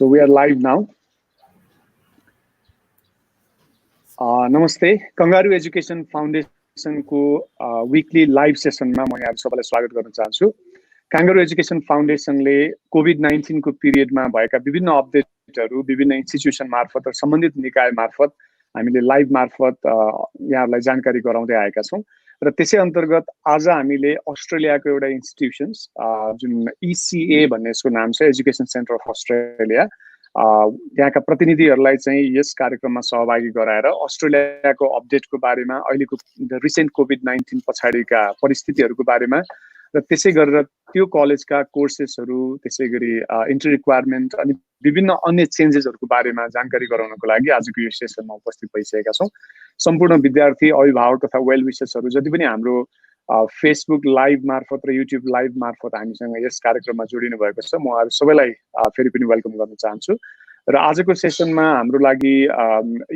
So we are live now. Namaste. Kangaroo Education Foundation को weekly live session मा म यहाँ सबैलाई स्वागत गर्न चाहन्छु. Kangaroo Education Foundation ले COVID-19 को period मा भएका विभिन्न अपडेटहरू विभिन्न इन्स्टिट्युसन मार्फत र सम्बन्धित निकाय मार्फत हामीले लाइभ मार्फत यहाँलाई जानकारी गराउँदै आएका छौं र त्यसै अन्तर्गत आज हामीले अस्ट्रेलियाको एउटा इन्स्टिट्युसन्स जुन ECA भन्ने यसको नाम छ एजुकेसन सेन्टर अफ अस्ट्रेलिया त्यहाँका प्रतिनिधिहरूलाई चाहिँ यस कार्यक्रममा सहभागी गराएर अस्ट्रेलियाको अपडेटको बारेमा अहिलेको रिसेन्ट COVID-19 पछाडिका परिस्थितिहरूको बारेमा र त्यसै गरेर त्यो कलेजका कोर्सेसहरू त्यसै गरी इन्टर रिक्वायरमेन्ट अनि विभिन्न अन्य चेन्जेसहरूको बारेमा जानकारी गराउनको लागि आजको यो सेसनमा उपस्थित भइसकेका छौं. सम्पूर्ण विद्यार्थी अभिभावक तथा वेल विशर्सहरू जति पनि हाम्रो फेसबुक लाइभ मार्फत र युट्युब लाइभ मार्फत हामीसँग यस कार्यक्रममा जोडिनु भएको छ म सबैलाई फेरि पनि वेलकम गर्न चाहन्छु र आजको सेसनमा हाम्रो लागि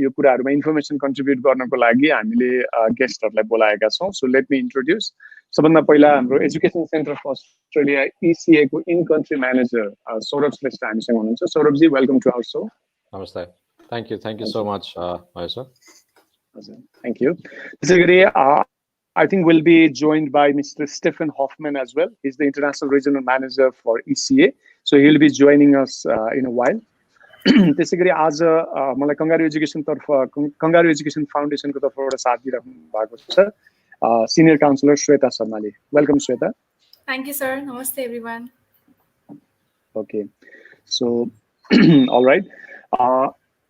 यो कुराहरुमा इन्फर्मेसन कन्ट्रिब्युट गर्नको लागि हामीले गेस्टहरुलाई बोलाएका छौं. सो लेट मी इन्ट्रोड्युस सबभन्दा पहिला हाम्रो education centre of Australia ECA को इन कन्ट्री म्यानेजर सौरभ श्रेष्ठ हामीसँग हुनुहुन्छ. Saurabh ji welcome to our show. नमस्ते. Thank you so much Mahesh sir. Thank you. त्यसैगरी I think we'll be joined by Mr. Stefan Hoffman as well. He's the International Regional Manager for ECA. So he'll be joining us in a while. त्यसैगरी आज मलाई kangaroo education foundation को तर्फबाट साथ दिइराख्नु भएको छ senior counsellor Shweta शर्माले. Welcome Shweta. Thank you sir. Namaste everyone. Okay. So all right.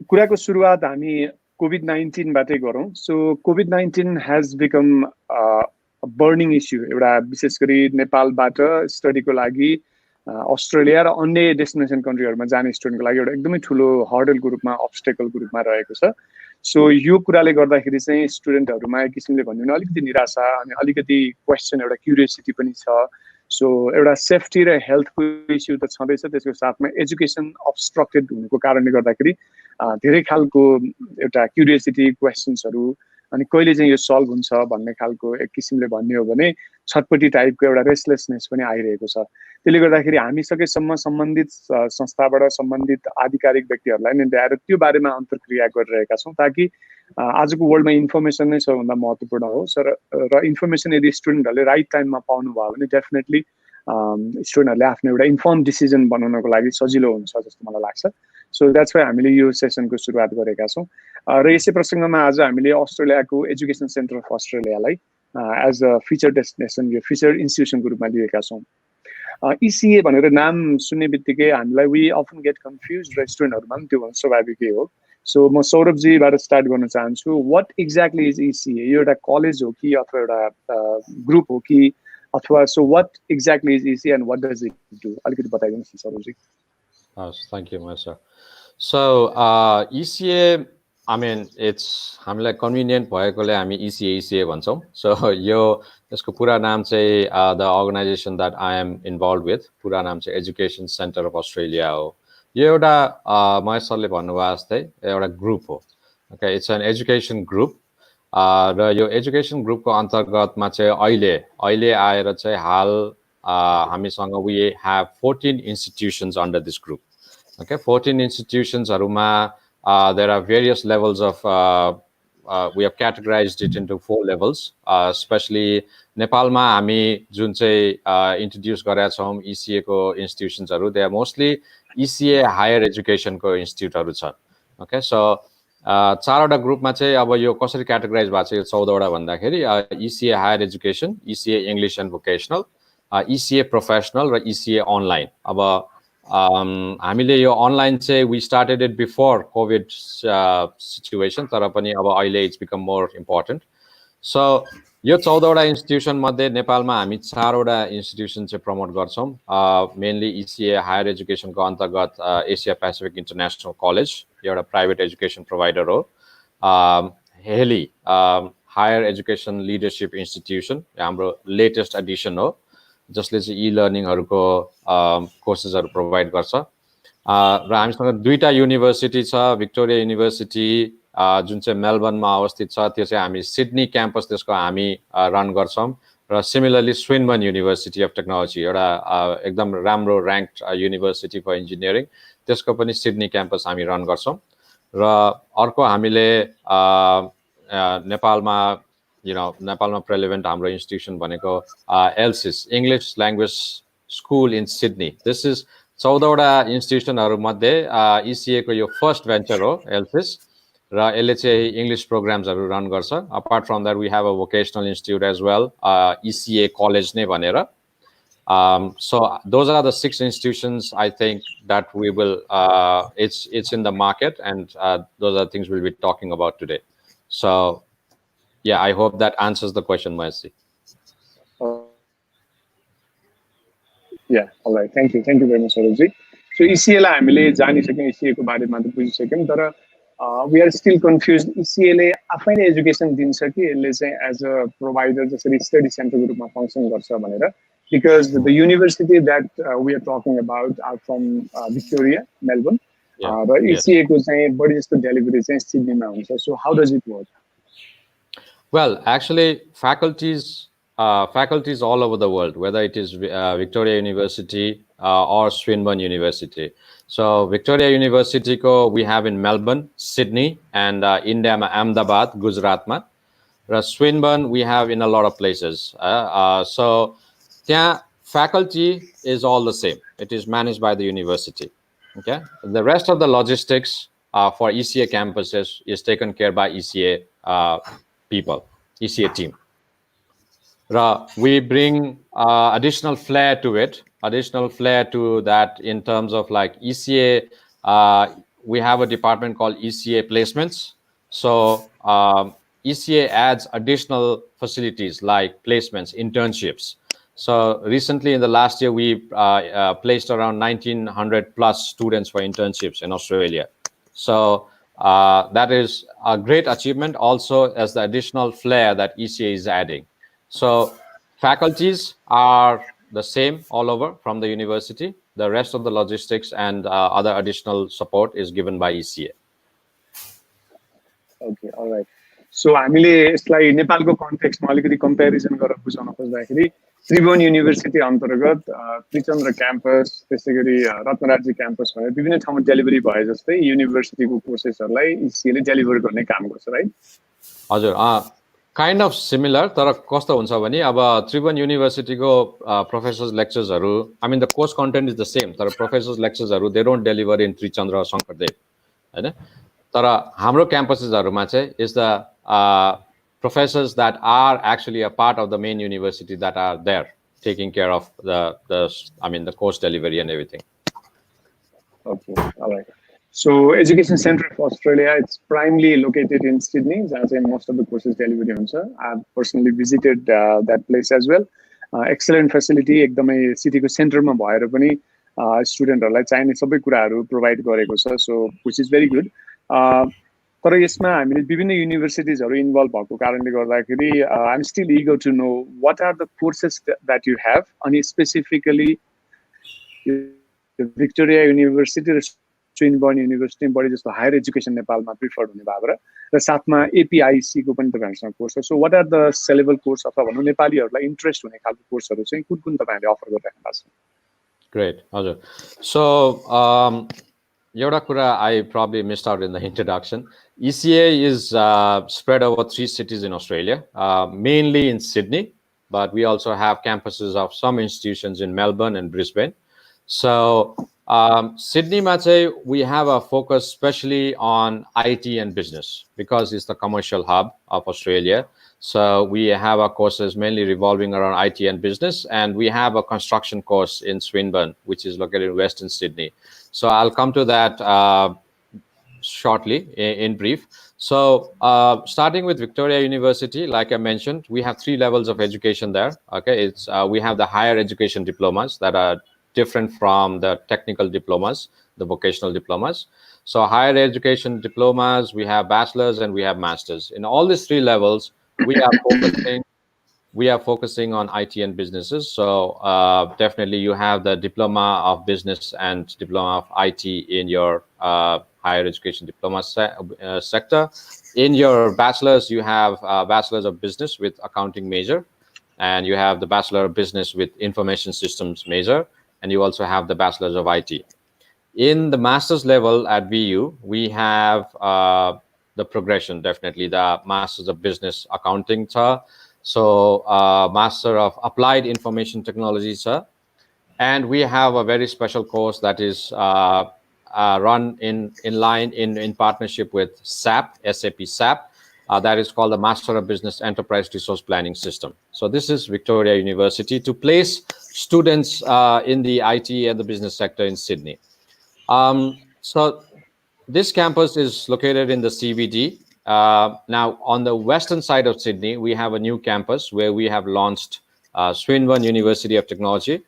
कुराको सुरुवात हामी COVID-19 बाटै गरौँ. So COVID-19 has become a burning issue. एउटा विशेष गरी नेपालबाट स्टडीको लागि अस्ट्रेलिया र अन्य डेस्टिनेसन कन्ट्रीहरुमा जाने स्टुडेन्टको लागि एउटा एकदमै ठूलो हर्डलको रूपमा अब्स्टेकलको रूपमा रहेको छ. सो यो कुराले गर्दाखेरि चाहिँ स्टुडेन्टहरुमा एक किसिमले भन्नु भने अलिकति निराशा अनि अलिकति क्वेशन एउटा क्युरियोसिटी पनि छ. सो एउटा सेफ्टी र हेल्थको इस्यु त छँदैछ, त्यसको साथमा एजुकेसन अब्स्ट्रक्टेड हुनुको कारणले गर्दाखेरि धेरै खालको एउटा क्युरियोसिटी क्वेशन्सहरु अनि कहिले चाहिँ यो सल्भ हुन्छ भन्ने खालको एक किसिमले भन्ने हो भने छटपटी टाइपको एउटा रेस्टलेसनेस पनि आइरहेको छ. त्यसले गर्दाखेरि हामी सकेसम्म सम्बन्धित संस्थाबाट सम्बन्धित आधिकारिक व्यक्तिहरूलाई नै ल्याएर त्यो बारेमा अन्तर्क्रिया गरिरहेका छौं ताकि आजको वर्ल्डमा इन्फर्मेसन नै सबभन्दा महत्त्वपूर्ण हो. र इन्फर्मेसन यदि स्टुडेन्टहरूले राइट टाइममा पाउनु भयो भने डेफिनेटली स्टुडेन्टहरूले आफ्नो एउटा इन्फर्म डिसिजन बनाउनको लागि सजिलो हुन्छ जस्तो मलाई लाग्छ. सो द्याट्स वाइ हामीले यो सेसनको सुरुवात गरेका छौं र यसै प्रसंगमा आज हामीले अस्ट्रेलियाको एजुकेसन सेन्टर अफ अस्ट्रेलियालाई एज अ फिचर डेस्टिनेसन यो फिचर इन्स्टिट्युसनको रूपमा लिएका छौं. ECA भनेर नाम सुन्ने बित्तिकै हामीलाई वी अफन गेट कन्फ्युज र स्टुडेन्टहरुमा पनि त्यो भन्न स्वाभाविकै हो. सो म सौरभ जीबाट स्टार्ट गर्न चाहन्छु. What exactly is ECA? यो एउटा कलेज हो कि अथवा एउटा ग्रुप हो कि अथवा so what exactly is ECA end what does it do? अलिकति बताइदिनुस् Saurabh ji. Thank you, Mahesh. So ECA, I mean, it's हामीलाई कन्भिनियन्ट भएकोले हामी ECA भन्छौं. So यो यसको पुरा नाम चाहिँ the organization that I am involved with, पुरा नाम चाहिँ एजुकेसन सेन्टर अफ अस्ट्रेलिया हो. यो एउटा महेश सरले भन्नुभयो जस्तै एउटा ग्रुप हो. Okay, it's an education group र यो एजुकेसन ग्रुपको अन्तर्गतमा चाहिँ अहिले आएर चाहिँ हाल हामीसँग we have 14 institutions under this group. Okay, 14 institutions there are various levels of we have categorized it into 4 levels, especially नेपालमा हामी जुन चाहिँ introduce गरेका छौं ECA को institutions they are mostly ECA higher education को institute छ. Okay, so चारवटा ग्रुपमा चाहिँ अब यो कसरी क्याटेगराइज भएको छ यो 14 वटा भन्दाखेरि ECA higher education, ECA English and vocational, ECA professional र ECA अनलाइन. अब हामीले यो अनलाइन चाहिँ we started it before COVID situation तर पनि अब अहिले it's become more important. So यो 14 वटा इन्स्टिट्युसन मध्ये नेपालमा हामी 4 वटा इन्स्टिट्युसन चाहिँ प्रमोट गर्छौं. मेनली ECA हायर एजुकेसन को अन्तर्गत एसिया पेसिफिक इन्टरनेशनल कलेज एउटा प्राइभेट एजुकेसन प्रोवाइडर हो. हेली हायर एजुकेसन लिडरशिप इन्स्टिट्युसन हाम्रो लेटेस्ट एडिसन हो जसले चाहिँ E-लर्निङहरुको कोर्सेसहरु प्रोवाइड गर्छ. र हामीसँग दुईटा युनिभर्सिटी छ. भिक्टोरिया युनिभर्सिटी जुन चाहिँ मेलबर्नमा अवस्थित छ त्यो चाहिँ हामी सिडनी क्याम्पस त्यसको हामी रन गर्छौं Similarly, Swinburne University of Technology, एकदम राम्रो ranked university for engineering, त्यसको पनि सिडनी क्याम्पस हामी रन गर्छौँ। र अर्को हामीले नेपालमा नेपालमा प्रेलेभेन्ट हाम्रो इन्स्टिट्युसन भनेको ELSIS, English language school in Sydney. This is 14वटा इन्स्टिट्युसनहरू मध्ये इसिएको यो फर्स्ट भेन्चर हो एलसिस, र यसले चाहिँ इङ्ग्लिस प्रोग्राम्सहरू रन गर्छ। Apart from that we have a vocational institute as well, ECA college नै भनेर। So those are the 6 institutions I think that we will it's in the market, and those are things we'll be talking about today. So yeah, I hope that answers the question, Mahesh. Yeah, all right. Thank you very much, Saurav. So ECA लाई हामीले जानिसक्यौँ, ECA को बारेमा त बुझिसक्यौँ, तर we are still confused. ECA ले आफैले education दिन्छ कि यसले चाहिँ एज अ प्रोभाइडर जसरी स्टडी सेन्टरको रूपमा फङ्सन गर्छ भनेर? Because the university that we are talking about are from Victoria, Melbourne. But ECA को चाहिँ बढी जस्तो डेलिभरी चाहिँ सिडनीमा हुन्छ. So how does it work? Well, actually, faculties all over the world, whether it is Victoria University or Swinburne University. So Victoria University ko we have in Melbourne, Sydney, and India ma Ahmedabad, Gujarat ma. Swinburne we have in a lot of places. So yeah, faculty is all the same. It is managed by the university. Okay, the rest of the logistics for ECA campuses is taken care by ECA people, ECA team. We bring additional flair to it, in terms of like ECA. We have a department called ECA placements. So ECA adds additional facilities like placements, internships. So recently in the last year, we placed around 1,900 plus students for internships in Australia. So that is a great achievement also as the additional flair that ECA is adding. So faculties are the same all over from the university. The rest of the logistics and other additional support is given by ECA. Okay, all right. So हामीले यसलाई नेपालको कन्टेक्स्टमा अलिकति comparison गरेर बुझाउन खोज्दाखेरि त्रिभुवन university अन्तर्गत Trichandra campus, त्यसैगरी रत्नराजी campus भनेर विभिन्न ठाउँमा डेलिभरी भए जस्तै युनिभर्सिटीको कोर्सेसहरूलाई इसिएले डेलिभर गर्ने काम गर्छ, राइट? हजुर, काइन्ड अफ सिमिलर, तर कस्तो हुन्छ भने अब त्रिभुवन युनिभर्सिटीको प्रोफेसर्स लेक्चर्सहरू, I mean the course content is the same, तर प्रोफेसर्स लेक्चर्सहरू they don't deliver in Trichandra Shankardev, हैन? तर हाम्रो क्याम्पसेसहरूमा चाहिँ is the professors that are actually a part of the main university that are there taking care of the course delivery and everything. Okay, all right. So Education Center of Australia, it's primarily located in Sydney, as in most of the courses delivery हुन्छ. I've personally visited that place as well. Excellent facility, एकदमै सिटीको सेन्टरमा भएर पनि स्टुडेन्टहरूलाई चाहिने सबै कुराहरू provide गरेको छ, so which is very good. तर यसमा हामीले विभिन्न युनिभर्सिटिजहरू इन्भल्भ भएको कारणले गर्दाखेरि I am still eager to know what are the courses that you have, अनि स्पेसिफिकली भिक्टोरिया युनिभर्सिटी र स्विनबर्न युनिभर्सिटी बढी जस्तो हायर एजुकेसन नेपालमा प्रिफर्ड हुने भएर र साथमा एपीआईसी को पनि तपाईहरुसँग कोर्स छ. So what are the sellable course अथवा भनौं नेपालीहरुलाई इन्ट्रेस्ट हुने खालको कोर्सहरु चाहिँ कुन कुन तपाईहरुले अफर गरिराख्नु भएको छ? Great, हजुर. So एउटा कुरा I probably missed out in the introduction. ECA is spread over 3 cities in Australia, mainly in Sydney, but we also have campuses of some institutions in Melbourne and Brisbane. So Sydney ma chai we have a focus especially on IT and business because it's the commercial hub of Australia. So we have our courses mainly revolving around IT and business, and we have a construction course in Swinburne, which is located in Western Sydney. So I'll come to that shortly in brief. So starting with Victoria University, like I mentioned, we have 3 levels of education there. Okay, it's we have the higher education diplomas that are different from the technical diplomas, the vocational diplomas. So higher education diplomas, we have bachelors and we have masters. In all these 3 levels, we are focusing on IT and businesses. So definitely you have the diploma of business and diploma of IT in your higher education diploma sector. In your bachelor's, you have bachelor's of business with accounting major. and you have the Bachelor of Business with Information Systems major, and you also have the Bachelor's of IT. In the master's level at VU, we have the progression, definitely the Master's of Business Accounting, sir. So Master of Applied Information Technology, sir. And we have a very special course that is run in partnership with SAP, SAP SAP. That is called the Master of Business Enterprise Resource Planning System. So this is Victoria University to place students in the IT and the business sector in Sydney. So this campus is located in the CBD. Now, on the western side of Sydney, we have a new campus where we have launched Swinburne University of Technology.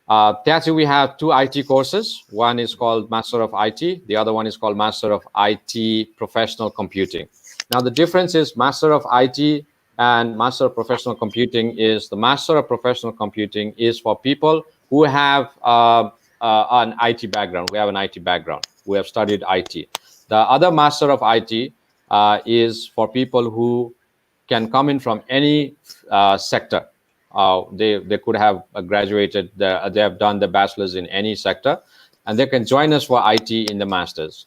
Actually, we have two IT courses. One is called Master of IT. The other one is called Master of IT Professional Computing. Now, the difference is Master of IT and Master of Professional Computing is the Master of Professional Computing is for people who have an IT background. We have an IT background. We have studied IT. The other Master of IT is for people who can come in from any sector. They could have graduated, they have done the bachelor's in any sector, and they can join us for IT in the master's.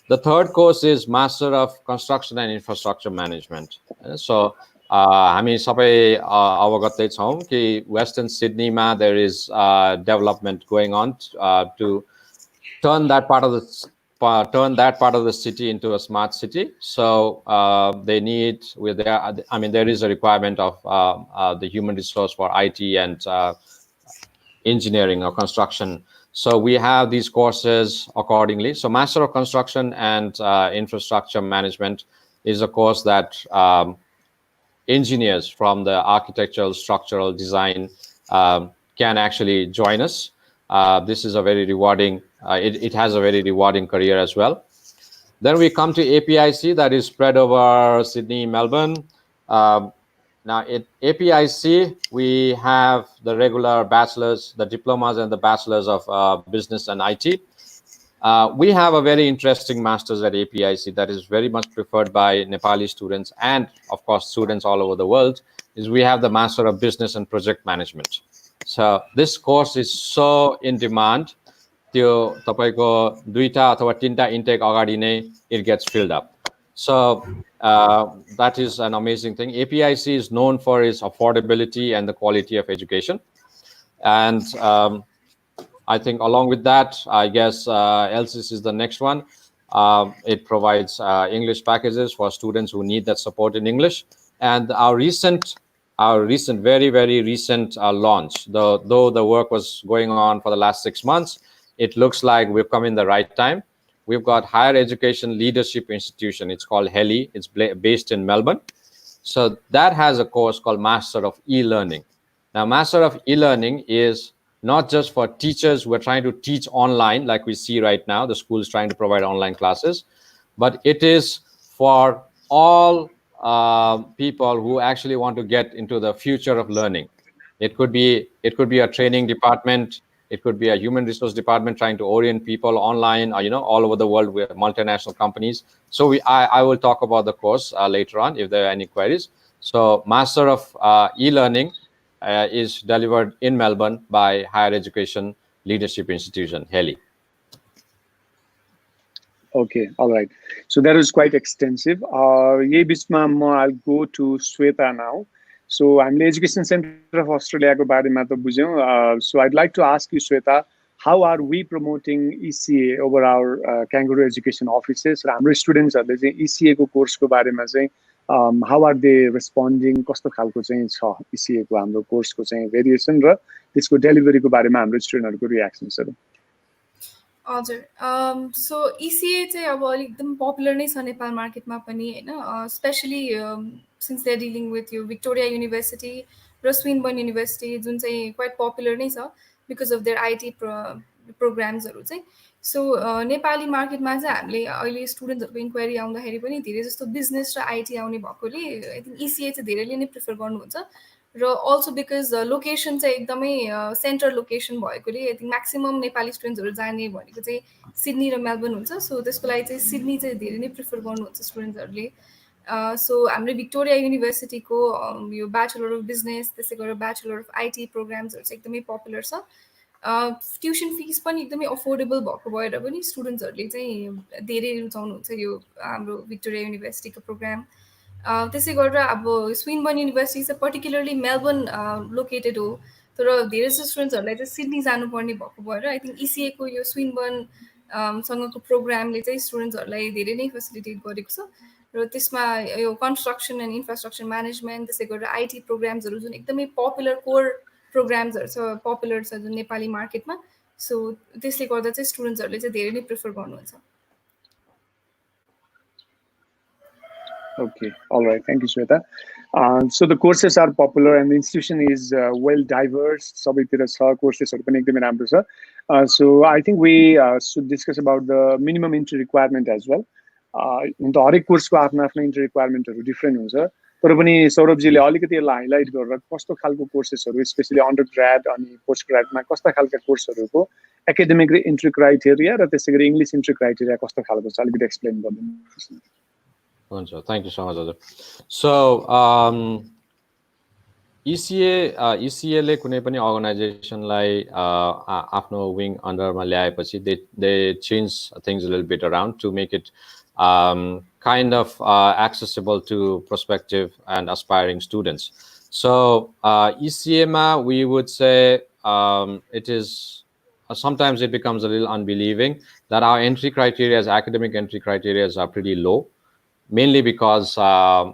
The third course is Master of Construction and Infrastructure Management. So हामी सबै अवगतै छौँ कि Western Sydneyमा there is development going on to turn that part of the city into a smart city. So they need, there is a requirement of the human resource for IT and engineering or construction. So we have these courses accordingly. So Master of Construction and Infrastructure Management is a course that engineers from the architectural, structural design can actually join us. This is a very rewarding, it has a very rewarding career as well. Then we come to APIC, that is spread over Sydney, Melbourne. Now at APIC, we have the regular bachelor's, the diplomas and the bachelor's of business and IT. We have a very interesting master's at APIC that is very much preferred by Nepali students and, of course, students all over the world, is we have the Master of Business and Project Management. So this course is so in demand. त्यो तपाईको दुईटा अथवा तीनटा intake अगाडि नै it gets filled up. So that is an amazing thing. APIC is known for its affordability and the quality of education. And I think along with that, I guess LSIS is the next one. It provides English packages for students who need that support in English. And our recent, very, very recent launch, though the work was going on for the last 6 months, it looks like we've come in the right time. We've got Higher Education Leadership Institution. It's called HELI. It's based in Melbourne. So that has a course called Master of E-Learning. Now, Master of E-Learning is not just for teachers who are trying to teach online, like we see right now, the school is trying to provide online classes, but it is for all people who actually want to get into the future of learning. It could be a training department, it could be a human resource department trying to orient people online, all over the world with multinational companies. So I will talk about the course later on if there are any queries. So Master of E-Learning is delivered in Melbourne by Higher Education Leadership Institution, HELI. Okay, all right. So that is quite extensive. I'll go to Sweta now. So I'm the Education Center of Australia. So I'd like to ask you, Sweta, how are we promoting ECA over our Kangaroo education offices? Our students are ECA course how are they responding? कस्तो खालको चाहिँ छ ECA को हाम्रो कोर्सको चाहिँ variation र त्यसको डेलिभरीको बारेमा हाम्रो स्टुडेन्टहरुको रियाक्सन्सहरु हजुर सो ECA चाहिँ अब अलि एकदम पपुलर नै छ नेपाल मार्केटमा पनि हैन specially since they are dealing with यो भिक्टोरिया युनिभर्सिटी र स्विनबर्न युनिभर्सिटी जुन चाहिँ क्वाइट पपुलर नै छ बिकज अफ देयर आईटी प्रोग्राम्सहरु चाहिँ सो नेपाली मार्केटमा चाहिँ हामीले अहिले स्टुडेन्टहरुको इन्क्वायरी आउँदाखेरि पनि धेरै जस्तो बिजनेस र आईटी आउने भएकोले आई थिंक ECA चाहिँ धेरैले नै प्रिफर गर्नुहुन्छ र अल्सो बिकज लोकेसन चाहिँ एकदमै सेन्टर लोकेसन भएकोले आई थिंक म्याक्सिमम नेपाली स्टुडेन्ट्सहरु जाने भनेको चाहिँ सिडनी र मेलबर्न हुन्छ सो त्यसको लागि चाहिँ सिडनी चाहिँ धेरै नै प्रिफर गर्नुहुन्छ स्टुडेन्ट्सहरुले सो हाम्रो भिक्टोरिया युनिभर्सिटीको यो ब्याचलर अफ बिजनेस त्यसै गरेर ब्याचलर अफ आइटी प्रोग्राम्सहरू चाहिँ एकदमै पपुलर छ। ट्युसन फिस पनि एकदमै अफोर्डेबल भएको भएर पनि स्टुडेन्ट्सहरूले चाहिँ धेरै रुचाउनुहुन्छ यो हाम्रो भिक्टोरिया युनिभर्सिटीको प्रोग्राम। त्यसै गरेर अब स्विनबर्न युनिभर्सिटी चाहिँ पर्टिकुलरली मेलबर्न लोकेटेड हो, तर धेरै जस्तो स्टुडेन्ट्सहरूलाई चाहिँ सिडनी जानुपर्ने भएको भएर आई थिङ्क इसिएको यो स्विनबर्न सँगको प्रोग्रामले चाहिँ स्टुडेन्ट्सहरूलाई धेरै नै फेसिलिटेट गरेको छ। र त्यसमा यो कन्स्ट्रक्सन एन्ड इन्फ्रास्ट्रक्चर म्यानेजमेन्ट त्यसै गरेर आइटी प्रोग्राम्सहरू जुन एकदमै पपुलर कोर प्रोग्राम्सहरू छ, पपुलर छ जुन नेपाली मार्केटमा, सो त्यसले गर्दा चाहिँ स्टुडेन्ट्सहरूले चाहिँ धेरै नै प्रिफर गर्नुहुन्छ। Okay, all right. Thank you, Sweta. So the courses are popular and the institution is well diverse. सबैतिर छ, courses पनि एकदमै राम्रो छ. So I think we should discuss about the minimum entry requirement as well. त हरेक कोर्सको आफ्नो आफ्नो इन्ट्री रिक्वायरमेन्टहरू डिफ्रेन्ट हुन्छ, तर पनि सौरभजीले अलिकति यसलाई हाइलाइट गरेर कस्तो खालको कोर्सेसहरू स्पेसली अन्डर ग्राड अनि पोस्ट ग्राडमा कस्ता खालका कोर्सहरूको एकाडेमिक इन्ट्री क्राइटेरिया र त्यसै गरी इङ्ग्लिस इन्ट्री क्राइटेरिया कस्तो खालको छ अलिकति एक्सप्लेन गरिदिनु। हुन्छ, थ्याङ्क यू सो मच हजुर। सो ECA ले कुनै पनि अर्गनाइजेसनलाई आफ्नो विङ अन्डरमा ल्याएपछि they change things a little bit around to make it kind of accessible to prospective and aspiring students. So ECA we would say it is sometimes it becomes a little unbelieving that our entry criteria, academic entry criteria, are pretty low, mainly because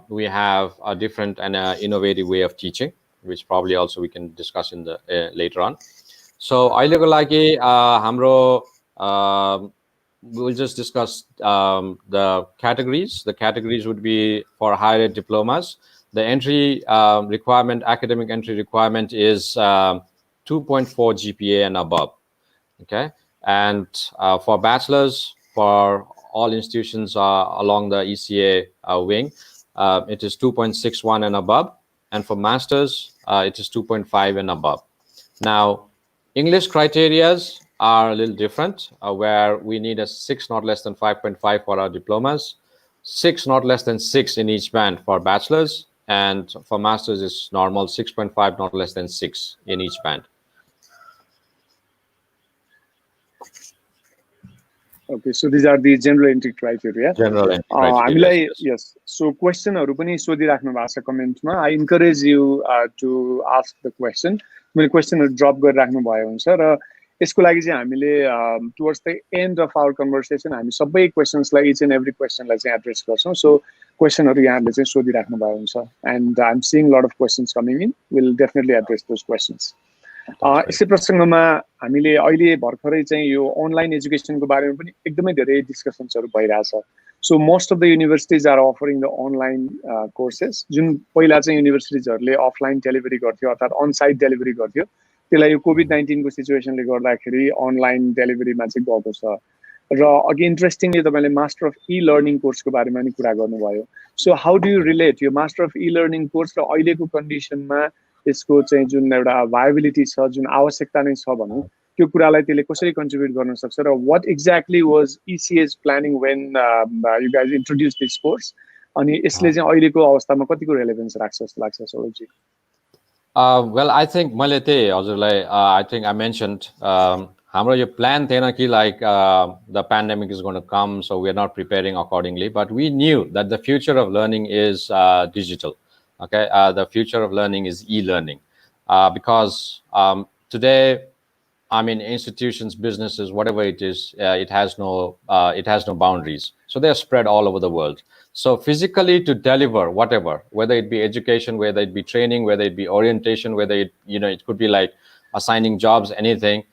we have a different and innovative way of teaching, which probably also we can discuss in the later on. So अहिलेको लागि हाम्रो we'll just discuss the categories. The categories would be for higher ed diplomas. The entry requirement, academic entry requirement is 2.4 GPA and above. Okay, and for bachelors, for all institutions along the ECA wing, it is 2.61 and above, and for masters, it is 2.5 and above. Now, English criterias are a little different, where we need a 6 not less than 5.5 for our diplomas, 6 not less than 6 in each band for bachelors, and for masters is normal 6.5 not less than 6 in each band. Okay, so these are the general entry criteria. General entry criteria. हामीलाई yes, so क्वेसनहरु पनि सोधिराख्नु भएको छ कमेन्टमा. I encourage you to ask the question. मैले क्वेसनहरु drop गरिराख्नु भयो हुन्छ र यसको लागि चाहिँ हामीले towards the end of our conversation हामी सबै क्वेसन्सलाई each and every क्वेसनलाई चाहिँ एड्रेस गर्छौं. So क्वेसनहरु यहाँले चाहिँ सोधिराख्नु भयो हुन्छ, and I'm seeing a lot of questions coming in. We'll definitely address those questions. यसै प्रसङ्गमा हामीले अहिले भर्खरै चाहिँ यो अनलाइन एजुकेसनको बारेमा पनि एकदमै धेरै डिस्कसन्सहरु भइरहेछ. So most of the universities are offering the online courses. जुन पहिला चाहिँ युनिभर्सिटीजहरुले अफलाइन डेलिभरी गर्थ्यो अर्थात् अनसाइट डेलिभरी गर्थ्यो, त्यसलाई यो कोभिड-19 को सिचुएसनले गर्दाखेरि अनलाइन डेलिभरीमा चाहिँ गएको छ. र अघि इन्ट्रेस्टिङली तपाईले मास्टर अफ ई लर्निङ कोर्सको बारेमा नि कुरा गर्नुभयो. So how do you relate यो master of E learning course र अहिलेको कन्डिसनमा यसको चाहिँ जुन एउटा भायबिलिटी छ, जुन आवश्यकता नै छ भनौं, त्यो कुरालाई त्यसले कसरी कन्ट्रिब्युट गर्न सक्छ र व्हाट एक्ज्याक्टली वाज ECA's प्लानिङ when you guys introduce this course, अनि यसले चाहिँ अहिलेको अवस्थामा कतिको रेलेभेन्स राख्छ जस्तो लाग्छ सौरभजी? Well, I think मैले त्यही हजुरलाई I think I mentioned हाम्रो यो प्लान थिएन कि like the pandemic is going to come, so we are not preparing accordingly, but we knew that the future of learning is digital. Okay, the future of learning is e-learning, because today, I mean, institutions, businesses, whatever it is, it has no boundaries. So they are spread all over the world. So physically to deliver whatever, whether it be education, whether it be training, whether it be orientation, whether it it could be like assigning jobs, anything,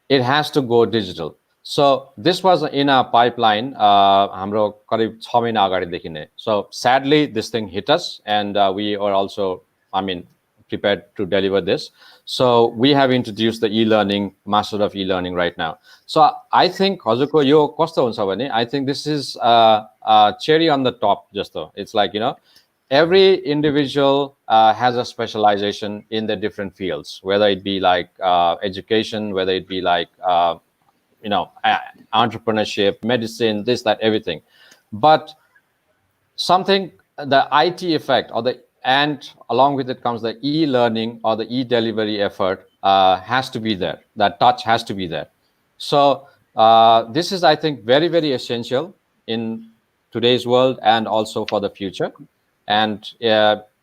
it has to go digital. So this was in a pipeline हाम्रो करिब 6 महिना अगाडिदेखि नै. So sadly this thing hit us, and we are also, I mean, prepared to deliver this. So we have introduced the e-learning, master of e-learning right now. So I think हजुरको यो कस्तो हुन्छ भने, I think this is a cherry on the top just though. It's like, every individual has a specialization in the different fields, whether it be like education, whether it be like entrepreneurship, medicine, this, that, everything. But something the IT effect, and along with it comes the e-learning or the e-delivery effort has to be there. That touch has to be there. So this is, I think, very, very essential in today's world and also for the future. And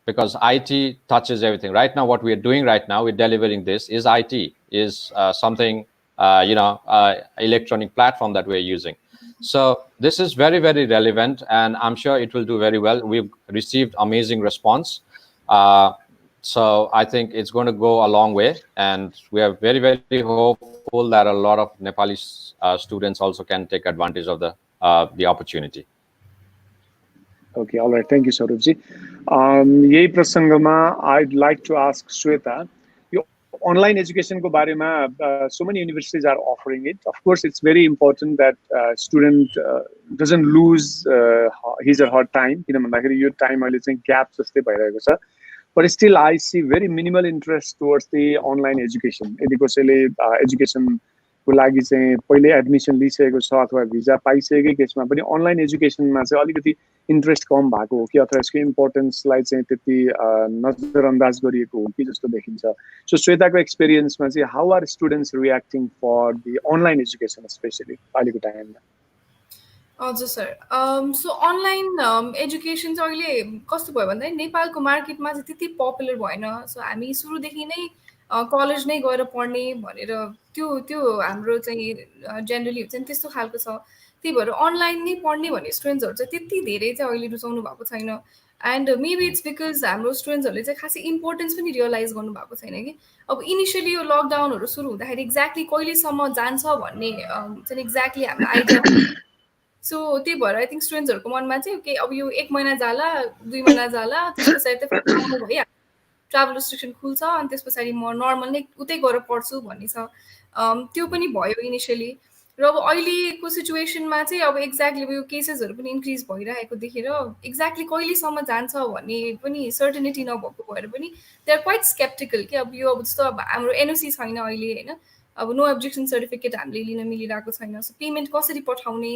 because IT touches everything. Right now, what we are doing right now, we're delivering this, is IT, is something, electronic platform that we're using. So this is very, very relevant, and I'm sure it will do very well. We've received amazing response. So I think it's going to go a long way, and we are very, very hopeful that a lot of Nepali students also can take advantage of the opportunity. Okay, all right. Thank you, Sauravji. यही प्रसङ्गमा I'd like to ask Sweta, yo online education को बारेमा so many universities are offering it. Of course, it's very important that student doesn't lose his or her time. किन भन्दाखेरि यो time अहिले चाहिँ gap जस्तै भइरहेको छ. But still, I see very minimal interest towards the online education. यदि कसैले education को लागि चाहिँ पहिले एडमिसन लिइसकेको छ अथवा भिजा पाइसकेकै केसमा पनि अनलाइन एजुकेसनमा चाहिँ अलिकति इन्ट्रेस्ट कम भएको हो कि अथवा यसको इम्पोर्टेन्सलाई चाहिँ त्यति नजरअन्दाज गरिएको हो कि जस्तो देखिन्छ. सो श्वेताको एक्सपिरियन्समा चाहिँ how are students reacting for the online education specially अहिलेको टाइममा? हजुर सर. सो अनलाइन एजुकेसन चाहिँ अहिले कस्तो भयो भन्दा नेपालको मार्केटमा चाहिँ त्यति पपुलर भएन. सो हामी सुरुदेखि नै कलेज नै गएर पढ्ने भनेर त्यो हाम्रो चाहिँ जेनरली हुन्छ नि त्यस्तो खालको छ. त्यही भएर अनलाइन नै पढ्ने भन्ने स्टुडेन्ट्सहरू चाहिँ त्यति धेरै चाहिँ अहिले रुचाउनु भएको छैन. एन्ड मेबी इट्स बिकज हाम्रो स्टुडेन्ट्सहरूले चाहिँ खासै इम्पोर्टेन्स पनि रियलाइज गर्नु भएको छैन कि अब इनिसियली यो लकडाउनहरू सुरु हुँदाखेरि एक्ज्याक्टली कहिलेसम्म जान्छ भन्ने चाहिँ एक्ज्याक्टली हामीलाई आइडिया. सो त्यही भएर आई थिङ्क स्टुडेन्ट्सहरूको मनमा चाहिँ ओके अब यो 1 महिना जाला 2 महिना जाला त्यस पछाडि त फेरि भइहाल्छ, ट्राभल रेस्ट्रिक्सन खुल्छ अनि त्यस पछाडि म नर्मल नै उतै गएर पढ्छु भन्ने छ. त्यो पनि भयो इनिसियली. र अब अहिलेको सिचुएसनमा चाहिँ अब एक्ज्याक्टली अब यो केसेसहरू पनि इन्क्रिज भइरहेको देखेर एक्ज्याक्टली कहिलेसम्म जान्छ भन्ने पनि सर्टेनिटी नभएको भएर पनि दे आर क्वाइट स्केप्टिकल कि अब यो अब जस्तो अब हाम्रो एनओसी छैन अहिले होइन, अब नो अब्जेक्सन सर्टिफिकेट हामीले लिन मिलिरहेको छैन. सो पेमेन्ट कसरी पठाउने,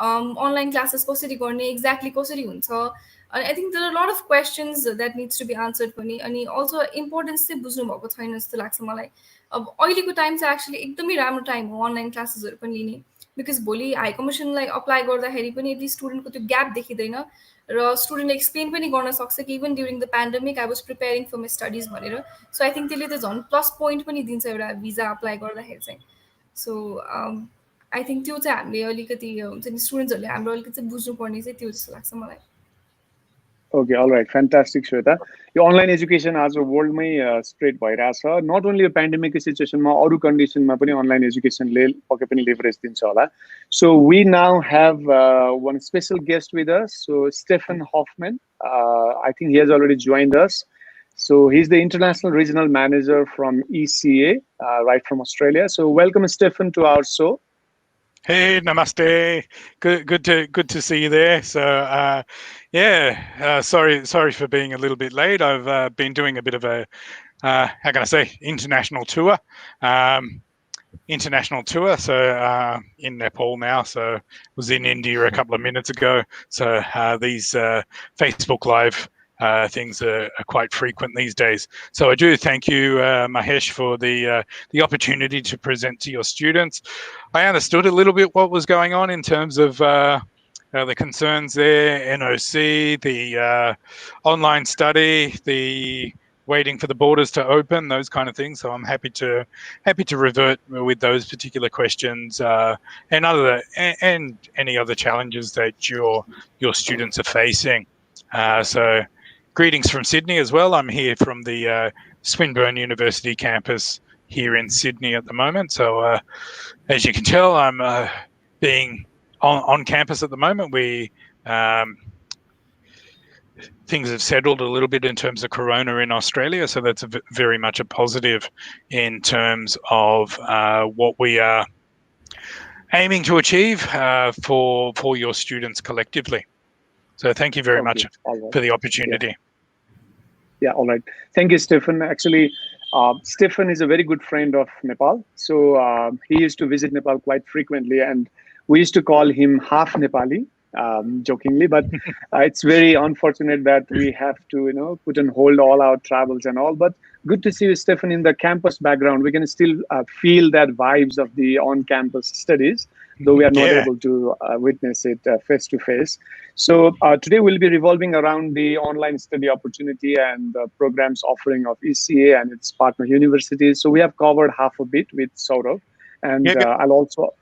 अनलाइन क्लासेस कसरी गर्ने, एक्ज्याक्टली कसरी हुन्छ, अनि I think there are lot of questions that needs to be answered पनि. अनि अल्सो इम्पोर्टेन्स चाहिँ बुझ्नु भएको छैन जस्तो लाग्छ मलाई. अब अहिलेको टाइम चाहिँ एक्चुली एकदमै राम्रो टाइम हो अनलाइन क्लासेसहरू पनि लिने, बिकज भोलि हाई कमिसनलाई अप्लाई गर्दाखेरि पनि यदि स्टुडेन्टको त्यो ग्याप देखिँदैन र स्टुडेन्टले एक्सप्लेन पनि गर्न सक्छ कि even during the pandemic I was preparing for my studies भनेर. सो आई थिङ्क त्यसले त झन् प्लस पोइन्ट पनि दिन्छ एउटा भिजा अप्लाई गर्दाखेरि चाहिँ. सो आई थिङ्क त्यो चाहिँ हामीले अलिकति हुन्छ नि स्टुडेन्ट्सहरूले हाम्रो अलिकति बुझ्नुपर्ने चाहिँ त्यो जस्तो लाग्छ मलाई. Okay, all right, fantastic, Sweta. यो अनलाइन एजुकेसन आज वर्ल्डमै स्प्रेड भइरहेछ. नट ओन्ली यो पेन्डेमिकको सिचुएसनमा अरू कन्डिसनमा पनि अनलाइन एजुकेसनले पक्कै पनि लेभरेज दिन्छ होला. So we now have one special guest with us. So Stefan Hoffman, I think he has already joined us. So he's the International Regional Manager from ECA, right from Australia. So welcome, Stefan, to our show. Hey, namaste. Good to see you there. So, sorry for being a little bit late. I've been doing a bit of a, how can I say, international tour. So in Nepal now. So was in India a couple of minutes ago. So these Facebook Live things are quite frequent these days. So I do thank you, Mahesh, for the opportunity to present to your students. I understood a little bit what was going on in terms of the concerns there, NOC, the online study, the waiting for the borders to open, those kind of things. So I'm happy to revert with those particular questions and any other challenges that your students are facing. So greetings from Sydney as well. I'm here from the Swinburne University campus here in Sydney at the moment. So as you can tell, I'm being on campus at the moment. Things have settled a little bit in terms of corona in Australia. So that's very much a positive in terms of what we are aiming to achieve for your students collectively. So thank you very much for the opportunity. Yeah, all right. Thank you, Stefan. Actually, Stefan is a very good friend of Nepal. So he used to visit Nepal quite frequently, and we used to call him half Nepali jokingly, but it's very unfortunate that we have to put on hold all our travels and all. But good to see you, Stefan, in the campus background. We can still feel that vibes of the on-campus studies, though we are not Yeah. able to witness it face to face. So today we'll be revolving around the online study opportunity and the programs offering of ECA and its partner universities. So we have covered half of it with Saurav, and Yep. I'll also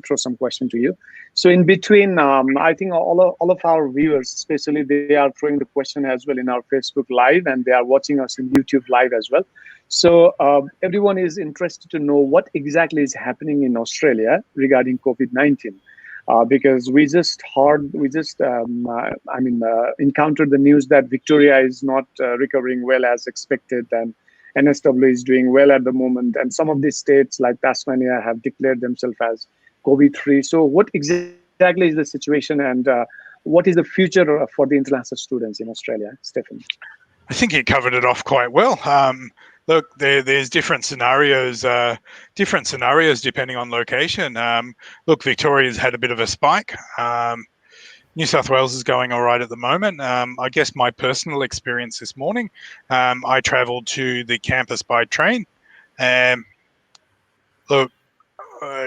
throw some question to you. So in between, I think all of our viewers, especially, they are throwing the question as well in our Facebook Live, and they are watching us in YouTube Live as well. So everyone is interested to know what exactly is happening in Australia regarding COVID-19. Because we just encountered the news that Victoria is not recovering well as expected, and NSW is doing well at the moment. And some of these states like Tasmania have declared themselves as COVID-free. So what exactly is the situation, and what is the future for the international students in Australia, Stefan? I think you covered it off quite well. Look, there's different scenarios depending on location. Look, Victoria's had a bit of a spike. New South Wales is going all right at the moment. I guess my personal experience this morning, I travelled to the campus by train. Look,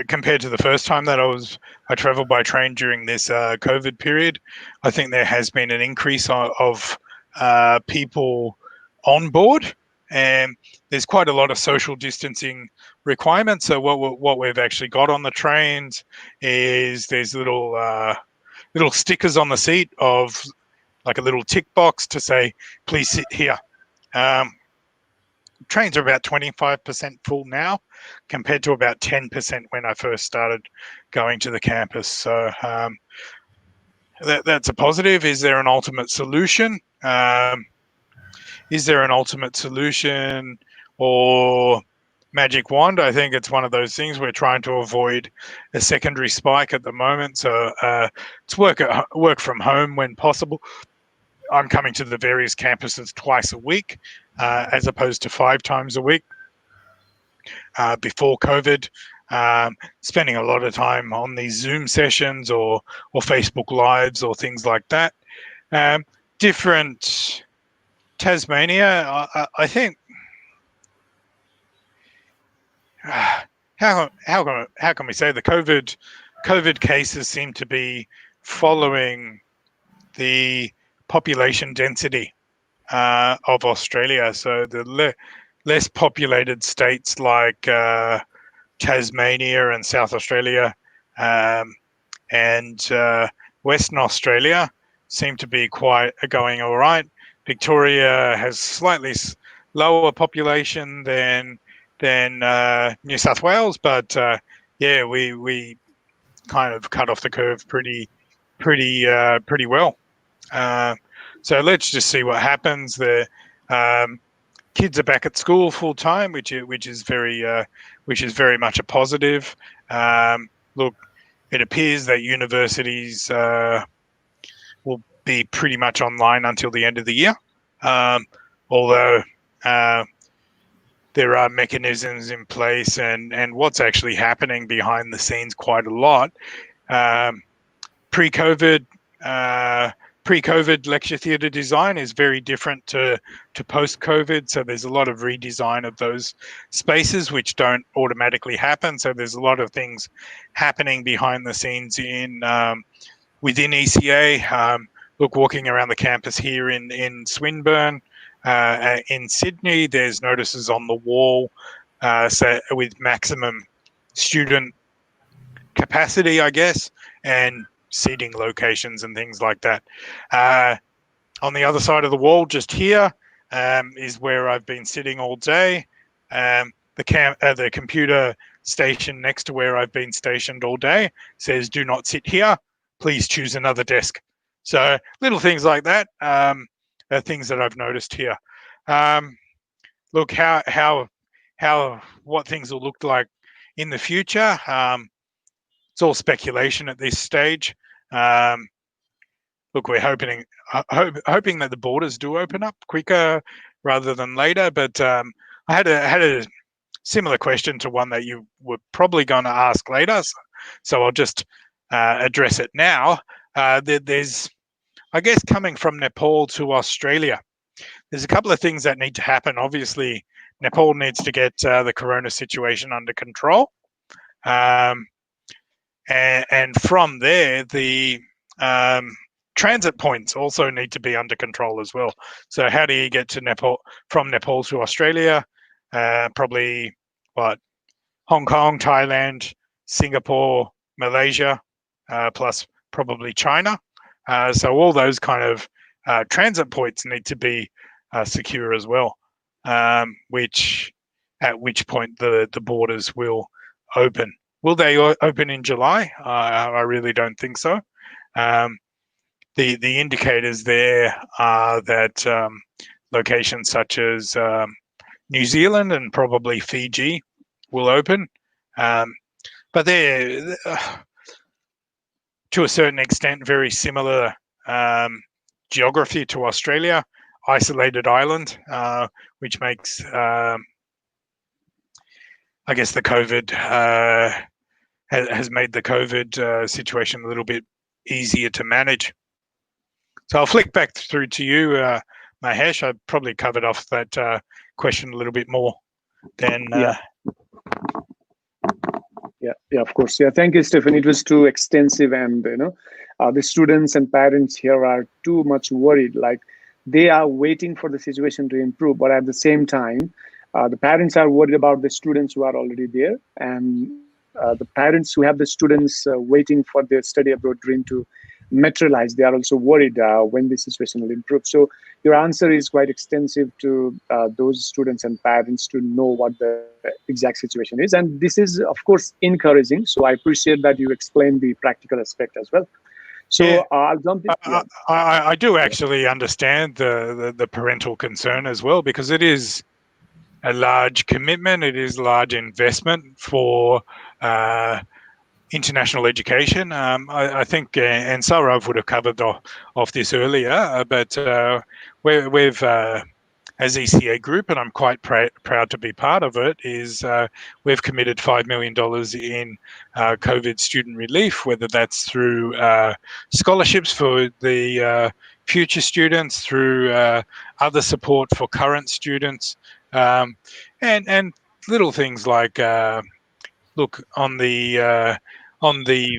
compared to the first time that I travelled by train during this COVID period, I think there has been an increase of people on board, and there's quite a lot of social distancing requirements. So what we've actually got on the trains is there's little stickers on the seat of like a little tick box to say, please sit here. Trains are about 25% full now, compared to about 10% when I first started going to the campus. So that's a positive. Is there an ultimate solution? Is there an ultimate solution or magic wand? I think it's one of those things. We're trying to avoid a secondary spike at the moment. So it's work from home when possible. I'm coming to the various campuses twice a week, as opposed to 5 times a week before COVID. Spending a lot of time on these Zoom sessions or Facebook Lives or things like that. Different Tasmania, I think. How can we say the COVID cases seem to be following the population density of Australia? So the less populated states like Tasmania and South Australia and Western Australia seem to be going all right. Victoria has slightly lower population than New South Wales, but yeah, we kind of cut off the curve pretty well. So let's just see what happens. The kids are back at school full time, which is very much a positive. Look, it appears that universities will be pretty much online until the end of the year, although there are mechanisms in place and what's actually happening behind the scenes quite a lot. Pre-COVID lecture theatre design is very different to post-COVID. So there's a lot of redesign of those spaces which don't automatically happen. So there's a lot of things happening behind the scenes within ECA. Look, walking around the campus here in Swinburne, in Sydney, there's notices on the wall with maximum student capacity, I guess, and seating locations and things like that. On the other side of the wall, just here, is where I've been sitting all day. The computer station next to where I've been stationed all day says, "Do not sit here. Please choose another desk." So little things like that are things that I've noticed here. Look, what things will look like in the future. It's all speculation at this stage. Look, we're hoping that the borders do open up quicker rather than later. But I had a similar question to one that you were probably going to ask later, so I'll just address it now. there's, I guess, coming from Nepal to Australia, there's a couple of things that need to happen. Obviously, Nepal needs to get the corona situation under control. And from there, the transit points also need to be under control as well. So how do you get to Nepal, from Nepal to Australia? Probably Hong Kong, Thailand, Singapore, Malaysia, plus probably China. So all those kind of transit points need to be secure as well. At which point the borders will open. Will they open in July? I really don't think so. The indicators there are that locations such as New Zealand and probably Fiji will open, but they're to a certain extent very similar geography to Australia, isolated island, which makes I guess the COVID has made the COVID situation a little bit easier to manage. So I'll flick back through to you, Mahesh. I probably covered off that question a little bit more than. Yeah, of course. Yeah, thank you, Stefan. It was too extensive, and the students and parents here are too much worried. Like they are waiting for the situation to improve, but at the same time, the parents are worried about the students who are already there, and the parents who have the students waiting for their study abroad dream to materialize. They are also worried when the situation will improve. So your answer is quite extensive to those students and parents to know what the exact situation is. And this is, of course, encouraging. So I appreciate that you explained the practical aspect as well. So yeah. I'll jump in. I do actually understand the parental concern as well, because it is a large commitment. It is large investment for international education. I think, and Saurav would have covered off this earlier, but we've, as ECA Group, and I'm quite proud to be part of it, is we've committed $5 million in COVID student relief, whether that's through scholarships for the future students, through other support for current students, and little things like, look, on the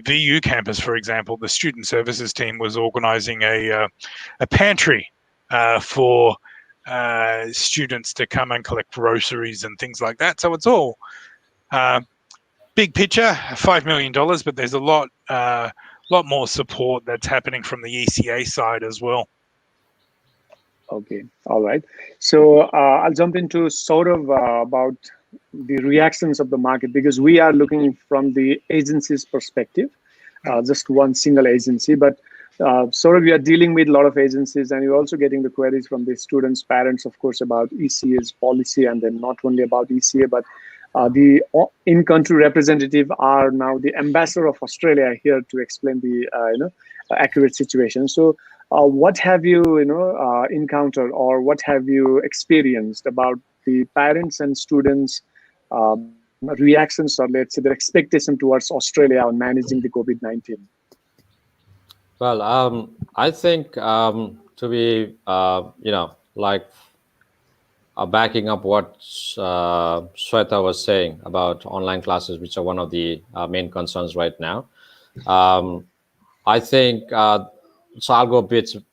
VU campus, for example, the student services team was organising a pantry for students to come and collect groceries and things like that. So it's all big picture, $5 million, but there's a lot more support that's happening from the ECA side as well. Okay, all right. So I'll jump into sort of about the reactions of the market, because we are looking from the agency's perspective, just one single agency. But sort of we are dealing with a lot of agencies, and you're also getting the queries from the students, parents, of course, about ECA's policy, and then not only about ECA, but the in-country representative are now the ambassador of Australia here to explain the accurate situation. So what have you encountered, or what have you experienced about the parents and students reactions, or let's say their expectation towards Australia on managing the COVID-19? Well, I think to be backing up what Sweta was saying about online classes, which are one of the main concerns right now. I think, so I'll go